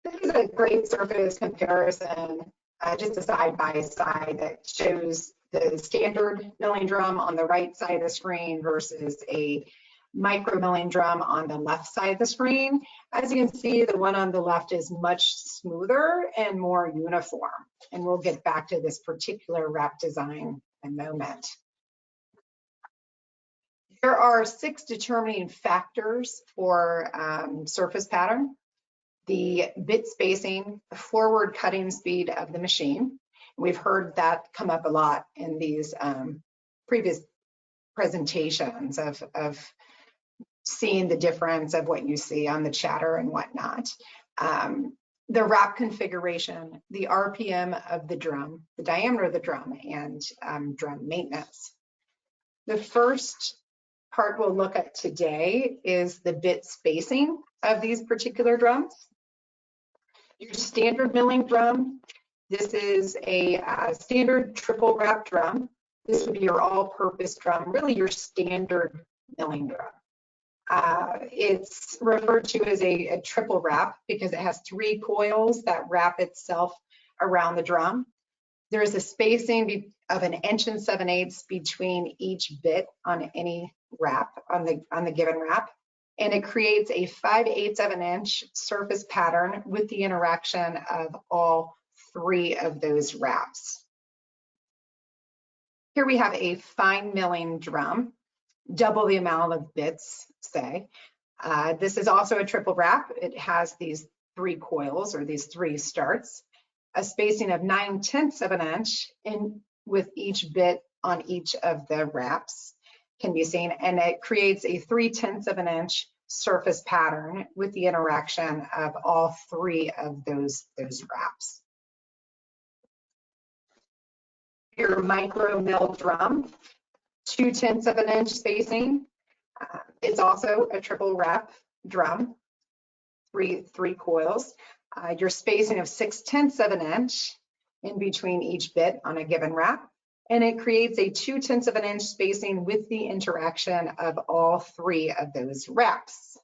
This is a great surface comparison, just a side-by-side that shows the standard milling drum on the right side of the screen versus a micro milling drum on the left side of the screen. As you can see, the one on the left is much smoother and more uniform. And we'll get back to this particular wrap design in a moment. There are 6 determining factors for surface pattern: the bit spacing, the forward cutting speed of the machine. We've heard that come up a lot in these previous presentations of seeing the difference of what you see on the chatter and whatnot. The wrap configuration, the RPM of the drum, the diameter of the drum, and drum maintenance. The first part we'll look at today is the bit spacing of these particular drums. Your standard milling drum, this is a standard triple wrap drum. This would be your all-purpose drum, really your standard milling drum. It's referred to as a triple wrap because it has 3 coils that wrap itself around the drum. There is a spacing of 1 7/8 inches between each bit on any wrap, on the given wrap. And it creates a 5/8 of an inch surface pattern with the interaction of all 3 of those wraps. Here we have a fine milling drum, double the amount of bits, say. This is also a triple wrap. It has these 3 coils, or these 3 starts, a spacing of 9/10 of an inch in with each bit on each of the wraps can be seen, and it creates a 3/10 of an inch surface pattern with the interaction of all 3 of those wraps. Your micro mill drum, 2/10 of an inch spacing. It's also a triple wrap drum, three coils. Your spacing of 6/10 of an inch in between each bit on a given wrap. And it creates a 2/10 of an inch spacing with the interaction of all 3 of those wraps.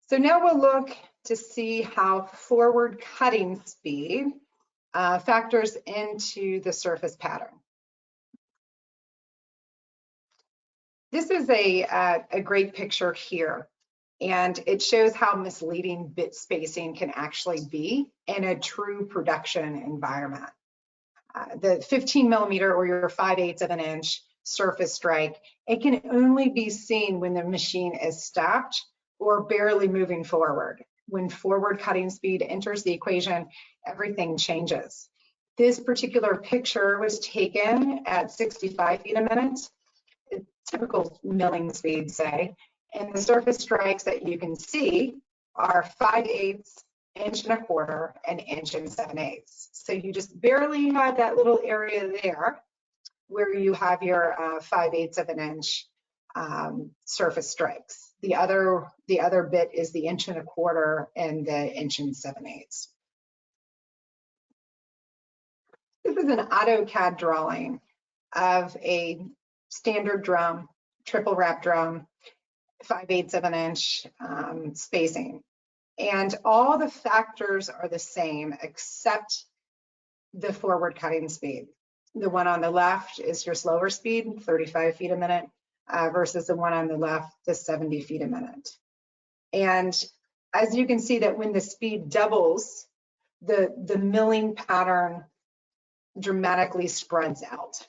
So now we'll look to see how forward cutting speed factors into the surface pattern. This is a great picture here, and it shows how misleading bit spacing can actually be in a true production environment. The 15 millimeter or your 5/8 of an inch surface strike, it can only be seen when the machine is stopped or barely moving forward. When forward cutting speed enters the equation, everything changes. This particular picture was taken at 65 feet a minute, typical milling speed, say, and the surface strikes that you can see are 5/8, 1.25 inch, and 1 7/8 inch. So you just barely have that little area there where you have your 5/8 of an inch surface strikes. The other bit is the 1.25 inch and the 1 7/8 inch. This is an AutoCAD drawing of a standard drum, triple wrap drum, 5/8 of an inch spacing. And all the factors are the same except the forward cutting speed. The one on the left is your slower speed, 35 feet a minute, versus the one on the left, the 70 feet a minute. And as you can see that when the speed doubles, the milling pattern dramatically spreads out.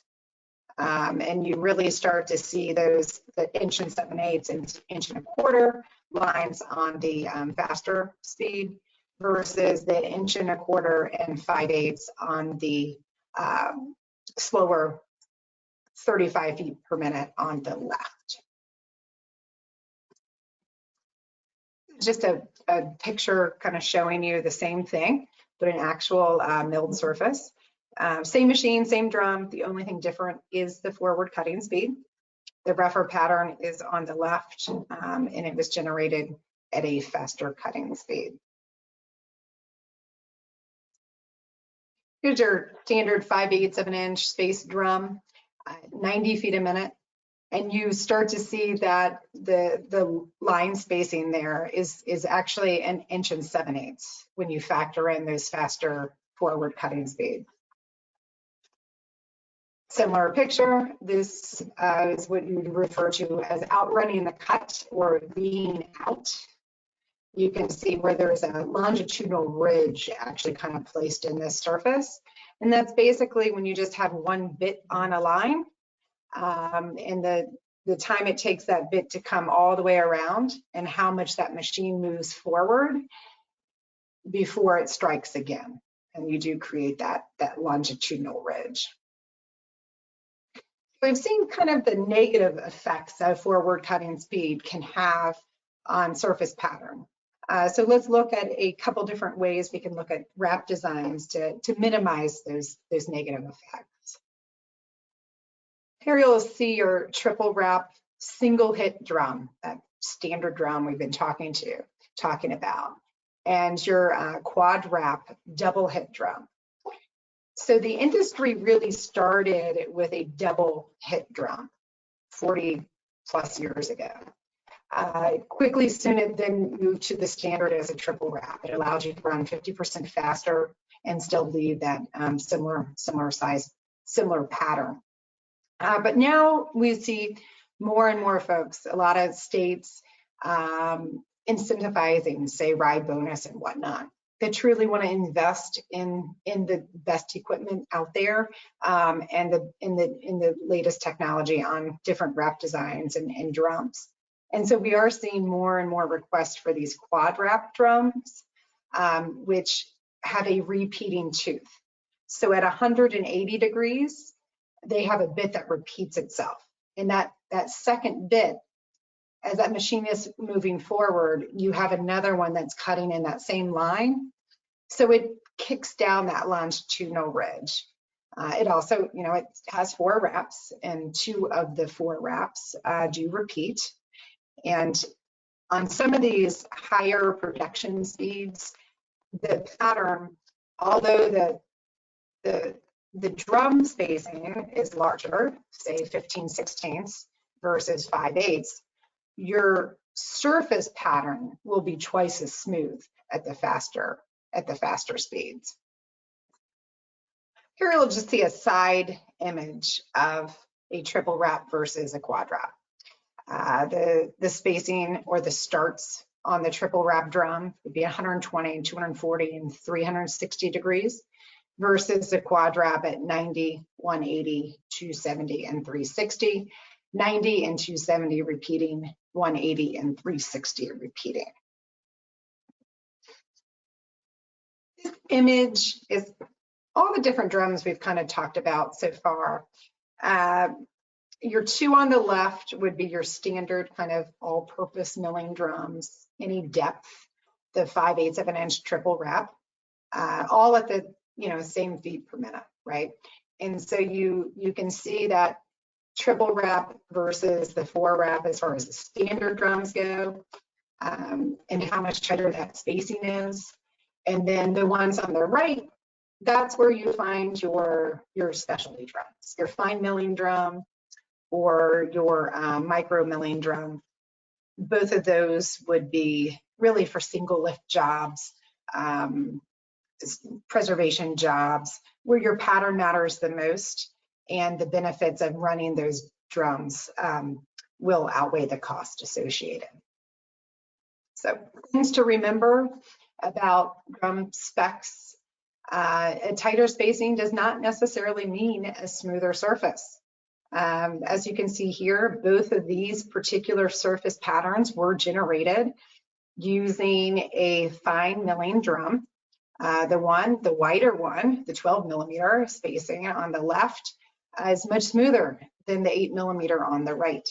And you really start to see those, the 1 7/8 and 1.25 inch lines on the faster speed versus the 1.25 inch and 5/8 on the slower 35 feet per minute on the left. Just a picture kind of showing you the same thing, but an actual milled surface. Same machine, same drum. The only thing different is the forward cutting speed. The rougher pattern is on the left, and it was generated at a faster cutting speed. Here's your standard 5/8 of an inch space drum, 90 feet a minute. And you start to see that the line spacing there is actually 1 7/8 inch when you factor in those faster forward cutting speed. Similar picture, this is what you would refer to as outrunning the cut or leaning out. You can see where there's a longitudinal ridge actually kind of placed in this surface. And that's basically when you just have one bit on a line, and the time it takes that bit to come all the way around and how much that machine moves forward before it strikes again. And you do create that longitudinal ridge. We've seen kind of the negative effects that forward cutting speed can have on surface pattern. So let's look at a couple different ways we can look at wrap designs to minimize those negative effects. Here you'll see your triple wrap single hit drum, that standard drum we've been talking about, and your quad wrap double hit drum. So the industry really started with a double hit drum 40 plus years ago. Quickly soon it then moved to the standard as a triple wrap. It allows you to run 50% faster and still leave that similar size, similar pattern. But now we see more and more folks, a lot of states incentivizing, say, ride bonus and whatnot. that truly want to invest in the best equipment out there, and in the latest technology on different wrap designs and drums. And so we are seeing more and more requests for these quad wrap drums, which have a repeating tooth. So at 180 degrees, they have a bit that repeats itself. And that second bit, as that machine is moving forward, you have another one that's cutting in that same line. So it kicks down that longitudinal ridge. It also, it has 4 wraps, and 2 of the 4 wraps do repeat. And on some of these higher production speeds, the pattern, although the drum spacing is larger, say 15/16 versus 5/8, your surface pattern will be twice as smooth at the faster speeds. Here you'll just see a side image of a triple wrap versus a quad wrap. The spacing or the starts on the triple wrap drum would be 120, 240, and 360 degrees versus the quad wrap at 90, 180, 270, and 360, 90 and 270 repeating, 180 and 360 repeating. This image is all the different drums we've kind of talked about so far. Your 2 on the left would be your standard kind of all-purpose milling drums, any depth, the 5/8 of an inch triple wrap, all at the same feet per minute, right? And so you can see that triple wrap versus the 4 wrap as far as the standard drums go, and how much tighter that spacing is. And then the ones on the right, that's where you find your specialty drums, your fine milling drum or your micro milling drum. Both of those would be really for single lift jobs, preservation jobs, where your pattern matters the most, and the benefits of running those drums will outweigh the cost associated. So things to remember about drum specs: a tighter spacing does not necessarily mean a smoother surface. As you can see here, both of these particular surface patterns were generated using a fine milling drum. The wider one, the 12 millimeter spacing on the left, is much smoother than the 8 millimeter on the right.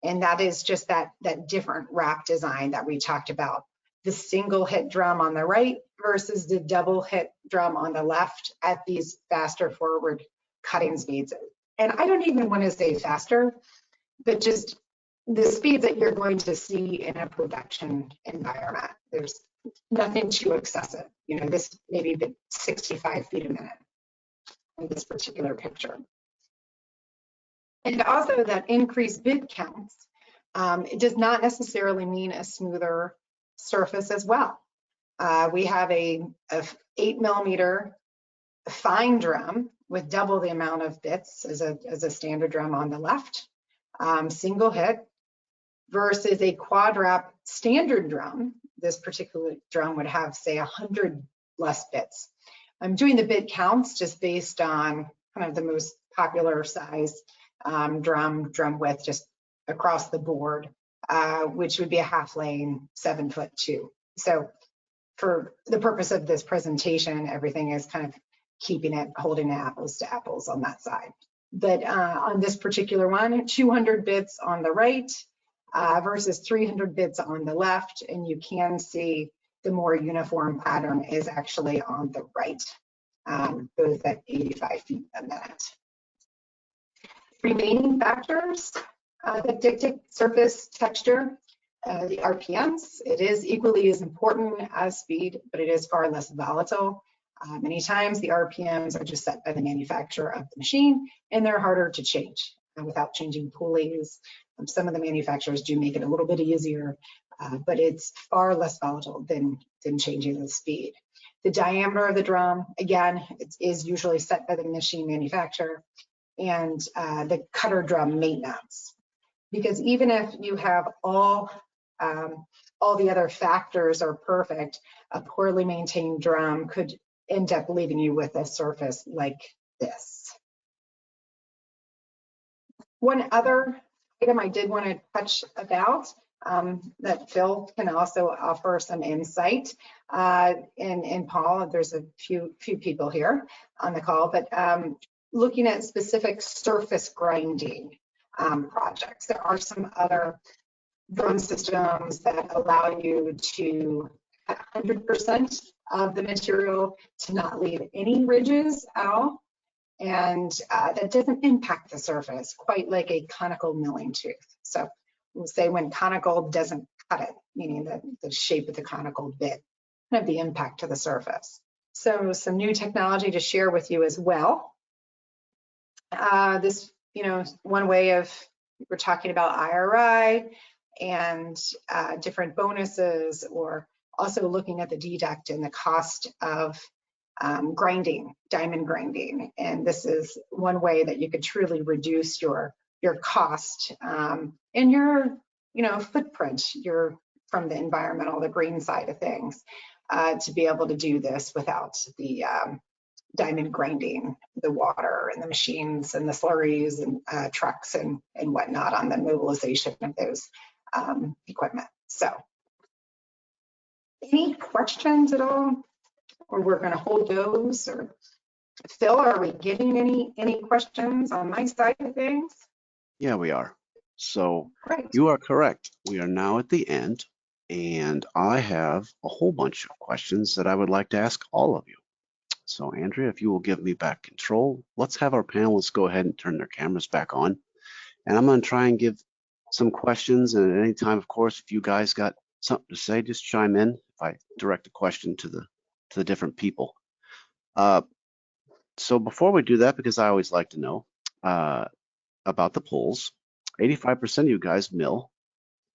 And that is just that different wrap design that we talked about. The single hit drum on the right versus the double hit drum on the left at these faster forward cutting speeds. And I don't even want to say faster, but just the speeds that you're going to see in a production environment. There's nothing too excessive. This maybe 65 feet a minute in this particular picture. And also that increased bit counts, it does not necessarily mean a smoother surface as well. We have a 8 millimeter fine drum with double the amount of bits as a standard drum on the left, single hit, versus a quad wrap standard drum. This particular drum would have, say, 100 less bits. I'm doing the bit counts just based on kind of the most popular size drum width just across the board, which would be a half lane 7'2". So for the purpose of this presentation, everything is kind of holding apples to apples on that side. But on this particular one, 200 bits on the right versus 300 bits on the left, and you can see the more uniform pattern is actually on the right, both at 85 feet a minute. Remaining factors that dictate surface texture, the RPMs. It is equally as important as speed, but it is far less volatile. Many times the RPMs are just set by the manufacturer of the machine, and they're harder to change without changing pulleys. Some of the manufacturers do make it a little bit easier, but it's far less volatile than changing the speed. The diameter of the drum, again, it is usually set by the machine manufacturer, and the cutter drum maintenance. Because even if you have all all the other factors are perfect, a poorly maintained drum could end up leaving you with a surface like this. One other item I did want to touch about that Phil can also offer some insight, and Paul, there's a few people here on the call, but looking at specific surface grinding projects, there are some other drum systems that allow you to 100% of the material to not leave any ridges at all. And that doesn't impact the surface quite like a conical milling tooth. So we'll say when conical doesn't cut it, meaning the shape of the conical bit, kind of the impact to the surface. So some new technology to share with you as well. This, one way of, we're talking about IRI and different bonuses, or also looking at the deduct and the cost of grinding, diamond grinding. And this is one way that you could truly reduce your cost and your, footprint, from the environmental, the green side of things, to be able to do this without the diamond grinding, the water and the machines and the slurries and trucks and whatnot on the mobilization of those equipment. So any questions at all? Or we're going to hold those? Or Phil, are we getting any questions on my side of things? Yeah, we are. So Great. you are correct. We are now at the end, and I have a whole bunch of questions that I would like to ask all of you. So Andrea, if you will give me back control, let's have our panelists go ahead and turn their cameras back on. And I'm going to try and give some questions. And at any time, of course, if you guys got something to say, just chime in if I direct a question to the different people. So before we do that, because I always like to know about the pulls, 85% of you guys mill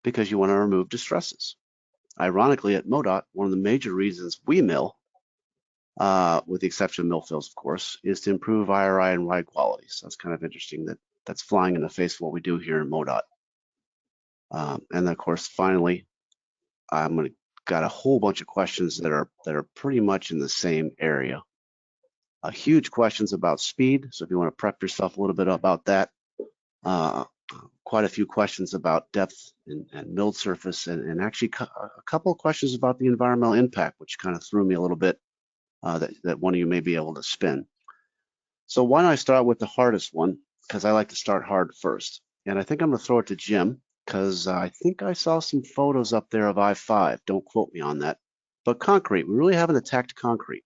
because you want to remove distresses. Ironically, at MoDOT, one of the major reasons we mill, with the exception of mill fills, of course, is to improve IRI and ride quality. So that's kind of interesting that that's flying in the face of what we do here in MoDOT. And then, of course, finally, I'm going to got a whole bunch of questions that are pretty much in the same area. Huge questions about speed. So if you want to prep yourself a little bit about that, quite a few questions about depth and milled surface, and actually a couple of questions about the environmental impact, which kind of threw me a little bit, that one of you may be able to spin. So why don't I start with the hardest one, because I like to start hard first. And I think I'm going to throw it to Jim, because I think I saw some photos up there of I-5. Don't quote me on that. But concrete, we really haven't attacked concrete.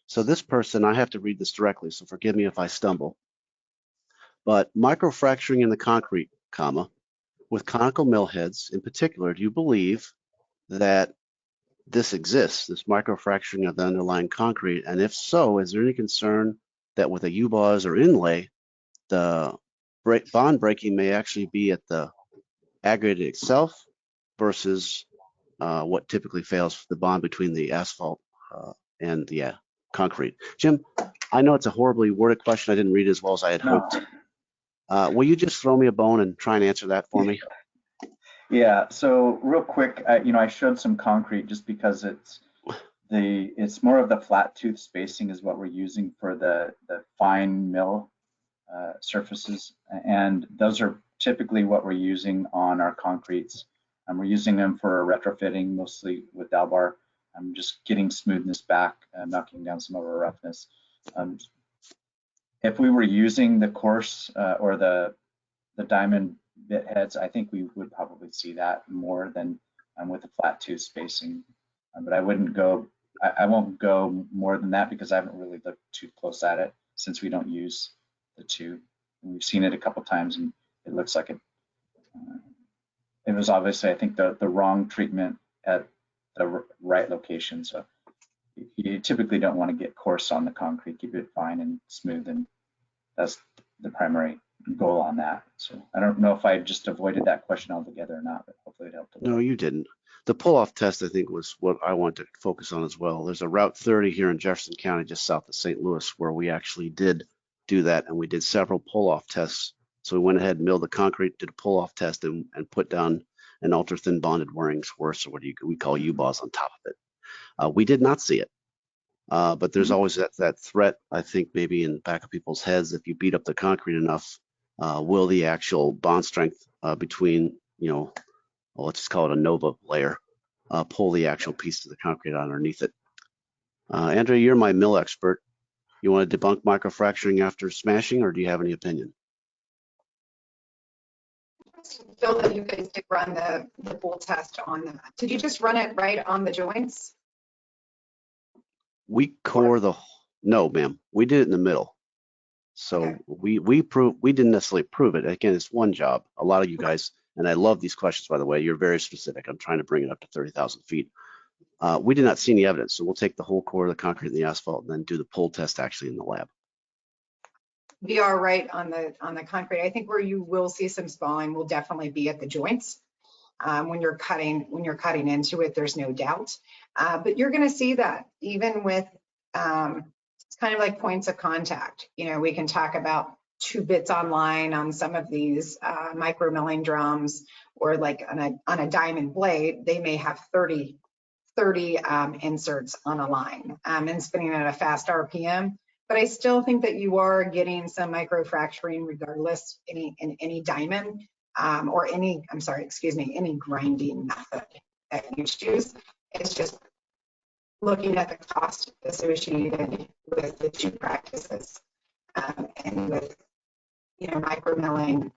So this person, I have to read this directly, so forgive me if I stumble. But microfracturing in the concrete, with conical mill heads in particular, do you believe that this exists, this microfracturing of the underlying concrete? And if so, is there any concern that with a U-boss or inlay, the bond breaking may actually be at the aggregate itself versus what typically fails, the bond between the asphalt and the concrete? Jim, I know it's a horribly worded question. I didn't read it as well as I had hoped. Will you just throw me a bone and try and answer that for me? Yeah, so real quick, I showed some concrete just because it's more of the flat tooth spacing is what we're using for the fine mill surfaces, and those are typically what we're using on our concretes. And we're using them for retrofitting, mostly with Dalbar. I'm just getting smoothness back, knocking down some of our roughness. If we were using the coarse or the diamond bit heads, I think we would probably see that more than with the flat tooth spacing. But I wouldn't go, I won't go more than that because I haven't really looked too close at it since we don't use the two. And we've seen it a couple times and it looks like it was obviously, I think, the wrong treatment at the right location. So you typically don't want to get coarse on the concrete, keep it fine and smooth, and that's the primary goal on that. So I don't know if I just avoided that question altogether or not, but hopefully it helped. No, you didn't. The pull-off test, I think, was what I want to focus on as well. There's a Route 30 here in Jefferson County, just south of St. Louis, where we actually did do that, and we did several pull-off tests. So we went ahead and milled the concrete, did a pull-off test, and put down and ultra thin bonded wirings worse, or what we call U-balls on top of it. We did not see it. But there's always that threat, I think, maybe in the back of people's heads. If you beat up the concrete enough, will the actual bond strength between, well, let's just call it a nova layer, pull the actual piece of the concrete underneath it? Andrea, you're my mill expert. You want to debunk microfracturing after smashing, or do you have any opinion? Bill, that you guys did run the pull test on them. Did you just run it right on the joints? We core no, ma'am. We did it in the middle. So Okay. we didn't necessarily prove it. Again, it's one job. A lot of you guys, and I love these questions, by the way, you're very specific. I'm trying to bring it up to 30,000 feet. We did not see any evidence. So we'll take the whole core of the concrete and the asphalt and then do the pull test actually in the lab. We are right on the concrete. I think where you will see some spalling will definitely be at the joints. When you're cutting into it, there's no doubt. But you're going to see that even with it's kind of like points of contact. We can talk about 2 bits online on some of these micro milling drums, or like on a diamond blade, they may have 30 inserts on a line and spinning at a fast RPM. But I still think that you are getting some microfracturing regardless in any diamond or any grinding method that you choose. It's just looking at the cost associated with the 2 practices. And with micro milling,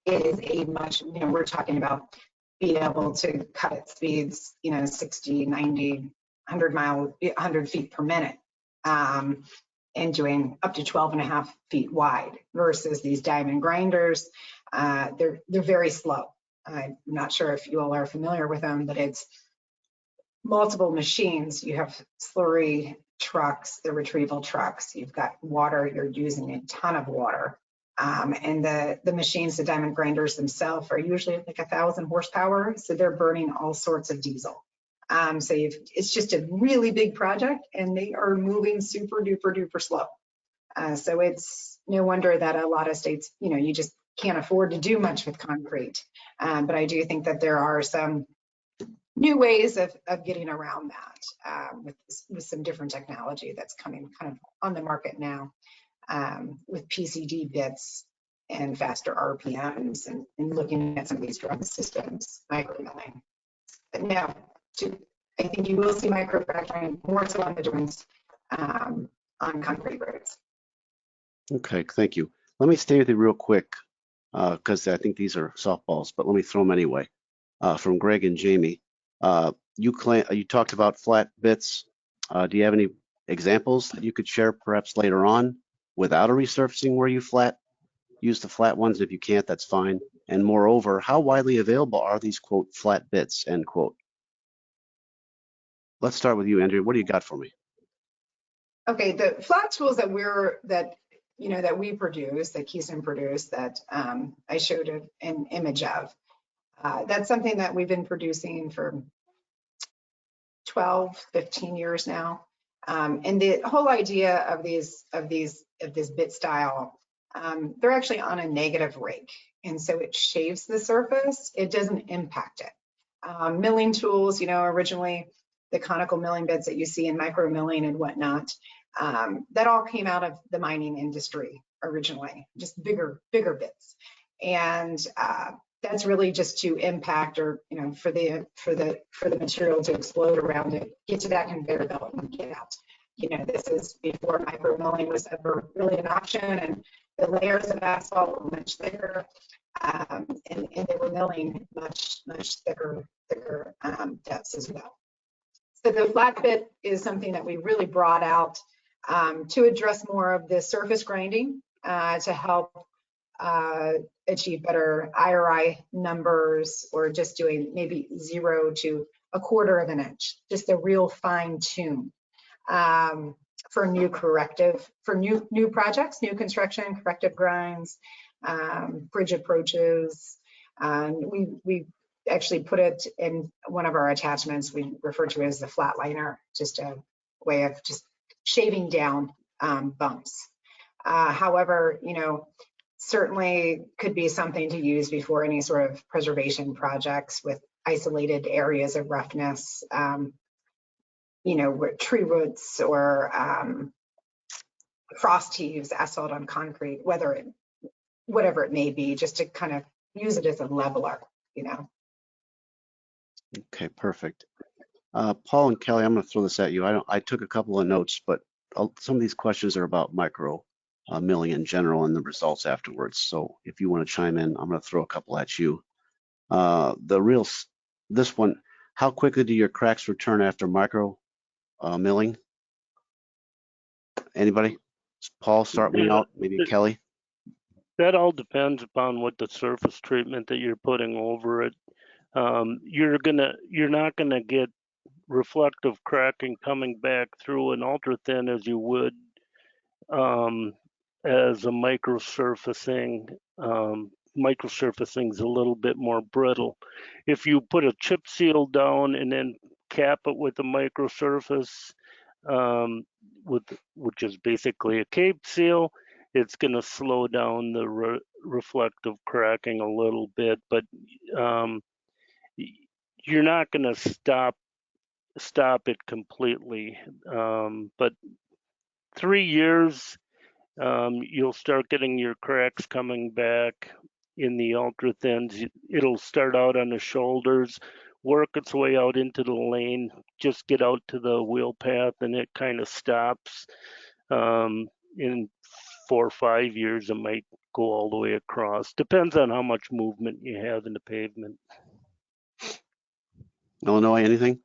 it is a much, we're talking about being able to cut at speeds, 60, 90, 100 feet per minute. And doing up to 12.5 feet wide versus these diamond grinders. They're very slow. I'm not sure if you all are familiar with them, but it's multiple machines. You have slurry trucks, the retrieval trucks. You've got water. You're using a ton of water. And the machines, the diamond grinders themselves, are usually like 1,000 horsepower. So they're burning all sorts of diesel. So it's just a really big project, and they are moving super duper slow. So it's no wonder that a lot of states, you just can't afford to do much with concrete. But I do think that there are some new ways of getting around that with some different technology that's coming kind of on the market now with PCD bits and faster RPMs and looking at some of these drum systems, micro milling. But now, I think you will see microfracturing more so on the joints on concrete roads. Okay, thank you. Let me stay with you real quick because I think these are softballs, but let me throw them anyway. From Greg and Jamie, you talked about flat bits. Do you have any examples that you could share perhaps later on without a resurfacing where you use the flat ones? If you can't, that's fine. And moreover, how widely available are these, quote, flat bits, end quote? Let's start with you, Andrea. What do you got for me? Okay, the flat tools that we produce, that Keystone produced, that I showed an image of, that's something that we've been producing for 12, 15 years now. And the whole idea of this bit style, they're actually on a negative rake, and so it shaves the surface. It doesn't impact it. Milling tools, originally the conical milling bits that you see in micro milling and whatnot, that all came out of the mining industry originally, just bigger bits. And that's really just to impact, or for the material to explode around it, get to that conveyor belt and get out. This is before micro milling was ever really an option, and the layers of asphalt were much thicker, and they were milling much thicker depths as well. So the flat bit is something that we really brought out to address more of the surface grinding to help achieve better IRI numbers, or just doing maybe 0 to 1/4 of an inch, just a real fine tune for new projects, new construction, corrective grinds, bridge approaches. We actually put it in one of our attachments. We refer to it as the flatliner, just a way of just shaving down bumps. However, certainly could be something to use before any sort of preservation projects with isolated areas of roughness, where tree roots or frost heaves, asphalt on concrete, whatever it may be, just to kind of use it as a leveler, Okay, perfect. Paul and Kelly, I'm going to throw this at you. I took a couple of notes, but some of these questions are about micro milling in general and the results afterwards. So if you want to chime in, I'm going to throw a couple at you. This one, how quickly do your cracks return after micro milling? Anybody? Paul, start me out. Maybe Kelly. That all depends upon what the surface treatment that you're putting over it. You're not gonna get reflective cracking coming back through an ultra thin as you would as a microsurfacing. Microsurfacing is a little bit more brittle. If you put a chip seal down and then cap it with a microsurface, which is basically a cape seal, it's going to slow down the reflective cracking a little bit, but you're not going to stop it completely. But 3 years, you'll start getting your cracks coming back in the ultra thins. It'll start out on the shoulders, work its way out into the lane, just get out to the wheel path, and it kind of stops. In 4 or 5 years, it might go all the way across. Depends on how much movement you have in the pavement. Illinois, anything?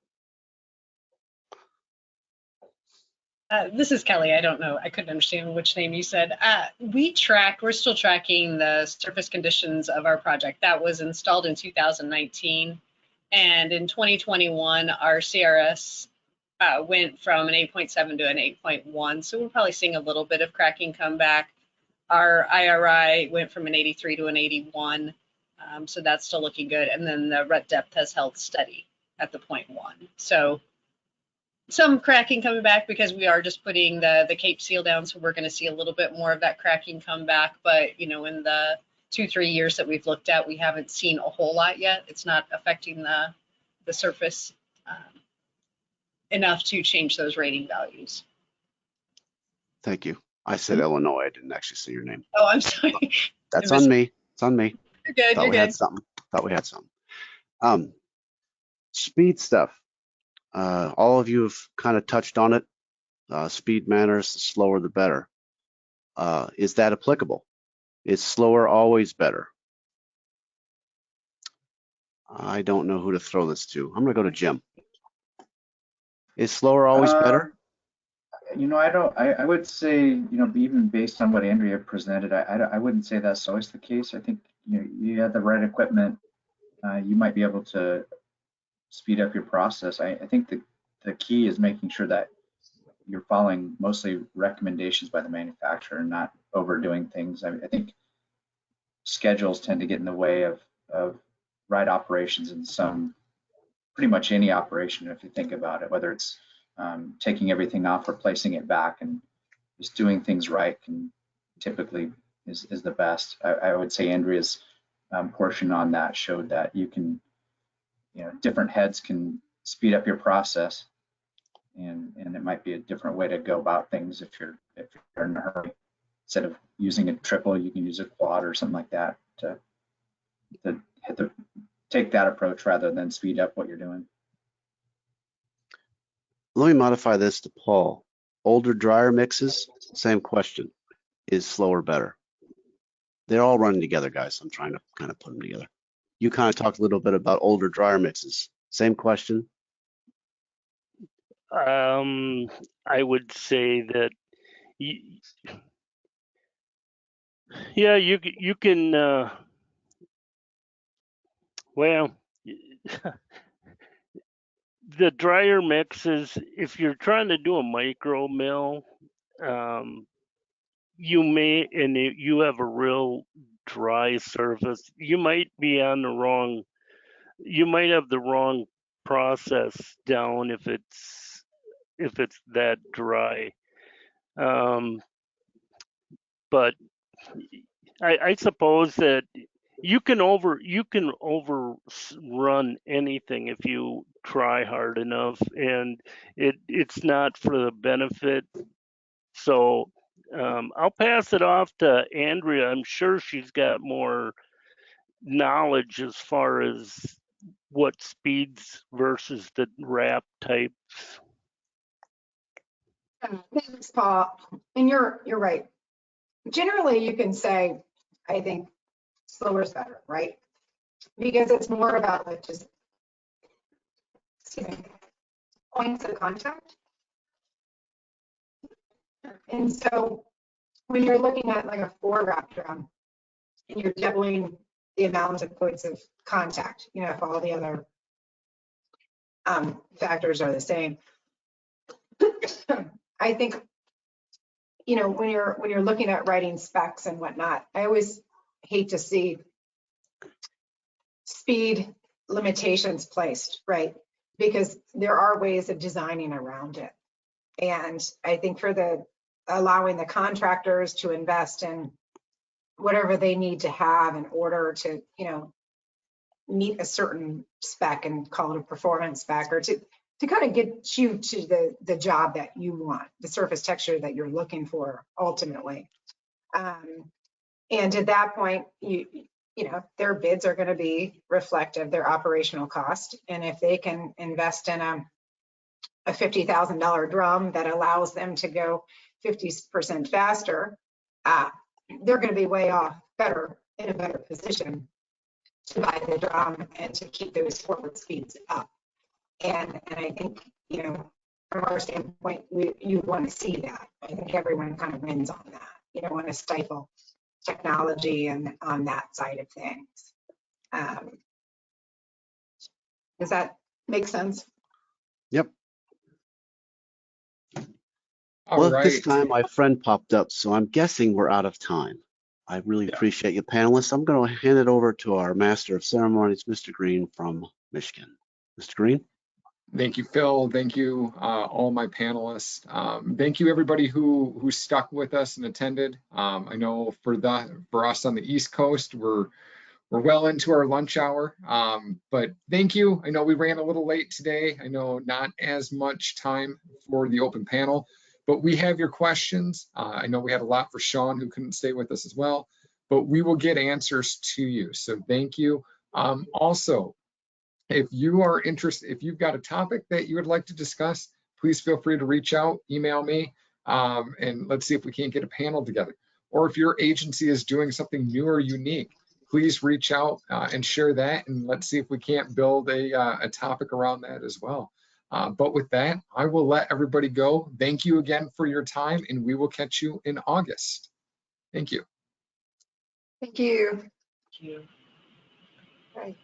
This is Kelly. I don't know. I couldn't understand which name you said. We're still tracking the surface conditions of our project. That was installed in 2019. And in 2021, our CRS went from an 8.7 to an 8.1. So we're probably seeing a little bit of cracking come back. Our IRI went from an 83 to an 81. So that's still looking good. And then the rut depth has held steady at the 0.1. So some cracking coming back because we are just putting the cape seal down. So we're going to see a little bit more of that cracking come back. But, in the 2-3 years that we've looked at, we haven't seen a whole lot yet. It's not affecting the surface enough to change those rating values. Thank you. I said Illinois. I didn't actually say your name. Oh, I'm sorry. That's on me. It's on me. You're good. Thought we had something. Speed stuff. All of you have kind of touched on it. Speed matters. The slower, the better. Is that applicable? Is slower always better? I don't know who to throw this to. I'm going to go to Jim. Is slower always better? I would say, even based on what Andrea presented, I wouldn't say that's always the case. I think, you have the right equipment, you might be able to speed up your process. I think the key is making sure that you're following mostly recommendations by the manufacturer and not overdoing things. I think schedules tend to get in the way of right operations in pretty much any operation, if you think about it, whether it's taking everything off or placing it back, and just doing things right can typically is the best. I would say Andrea's portion on that showed that you can, different heads can speed up your process, and it might be a different way to go about things if you're in a hurry. Instead of using a triple, you can use a quad or something like that to take that approach rather than speed up what you're doing. Let me modify this to Paul. Older dryer mixes, same question. Is slower better? They're all running together, guys. I'm trying to kind of put them together. You kind of talked a little bit about older dryer mixes. Same question. I would say that, yeah, you can, well, the dryer mixes, if you're trying to do a micro mill, you have a real dry surface, you might have the wrong process down if it's that dry. But I suppose that you can overrun anything if you try hard enough, and it's not for the benefit. So I'll pass it off to Andrea. I'm sure she's got more knowledge as far as what speeds versus the wrap types. Thanks, Paul. And you're right. Generally, you can say, I think slower is better, right? Because it's more about like just, excuse me, points of contact. And so when you're looking at like a 4-wrap drum and you're doubling the amount of points of contact, you know, if all the other factors are the same, I think, you know, when you're looking at writing specs and whatnot, I always hate to see speed limitations placed, right? Because there are ways of designing around it. And I think for allowing the contractors to invest in whatever they need to have in order to, you know, meet a certain spec and call it a performance spec, or to kind of get you to the job that you want, the surface texture that you're looking for ultimately. And at that point, you know, their bids are going to be reflective of their operational cost. And if they can invest in a $50,000 drum that allows them to go 50% faster, they're going to be way off in a better position to buy the drum and to keep those forward speeds up. And I think, you know, from our standpoint, you want to see that. I think everyone kind of wins on that. You don't want to stifle technology and on that side of things. Does that make sense? Yep. All Well, at this right. time, my friend popped up, so I'm guessing we're out of time. I really appreciate you, panelists. I'm going to hand it over to our Master of Ceremonies, Mr. Green from Michigan. Mr. Green? Thank you, Phil. Thank you, all my panelists. Thank you, everybody who stuck with us and attended. I know for us on the East Coast, we're well into our lunch hour, but thank you. I know we ran a little late today. I know not as much time for the open panel, but we have your questions. I know we had a lot for Sean, who couldn't stay with us as well, but we will get answers to you. So thank you. Also, if you are interested, if you've got a topic that you would like to discuss, please feel free to reach out, email me, and let's see if we can't get a panel together. Or if your agency is doing something new or unique, please reach out and share that, and let's see if we can't build a topic around that as well. But with that, I will let everybody go. Thank you again for your time, and we will catch you in August. Thank you. Thank you. Thank you. Bye.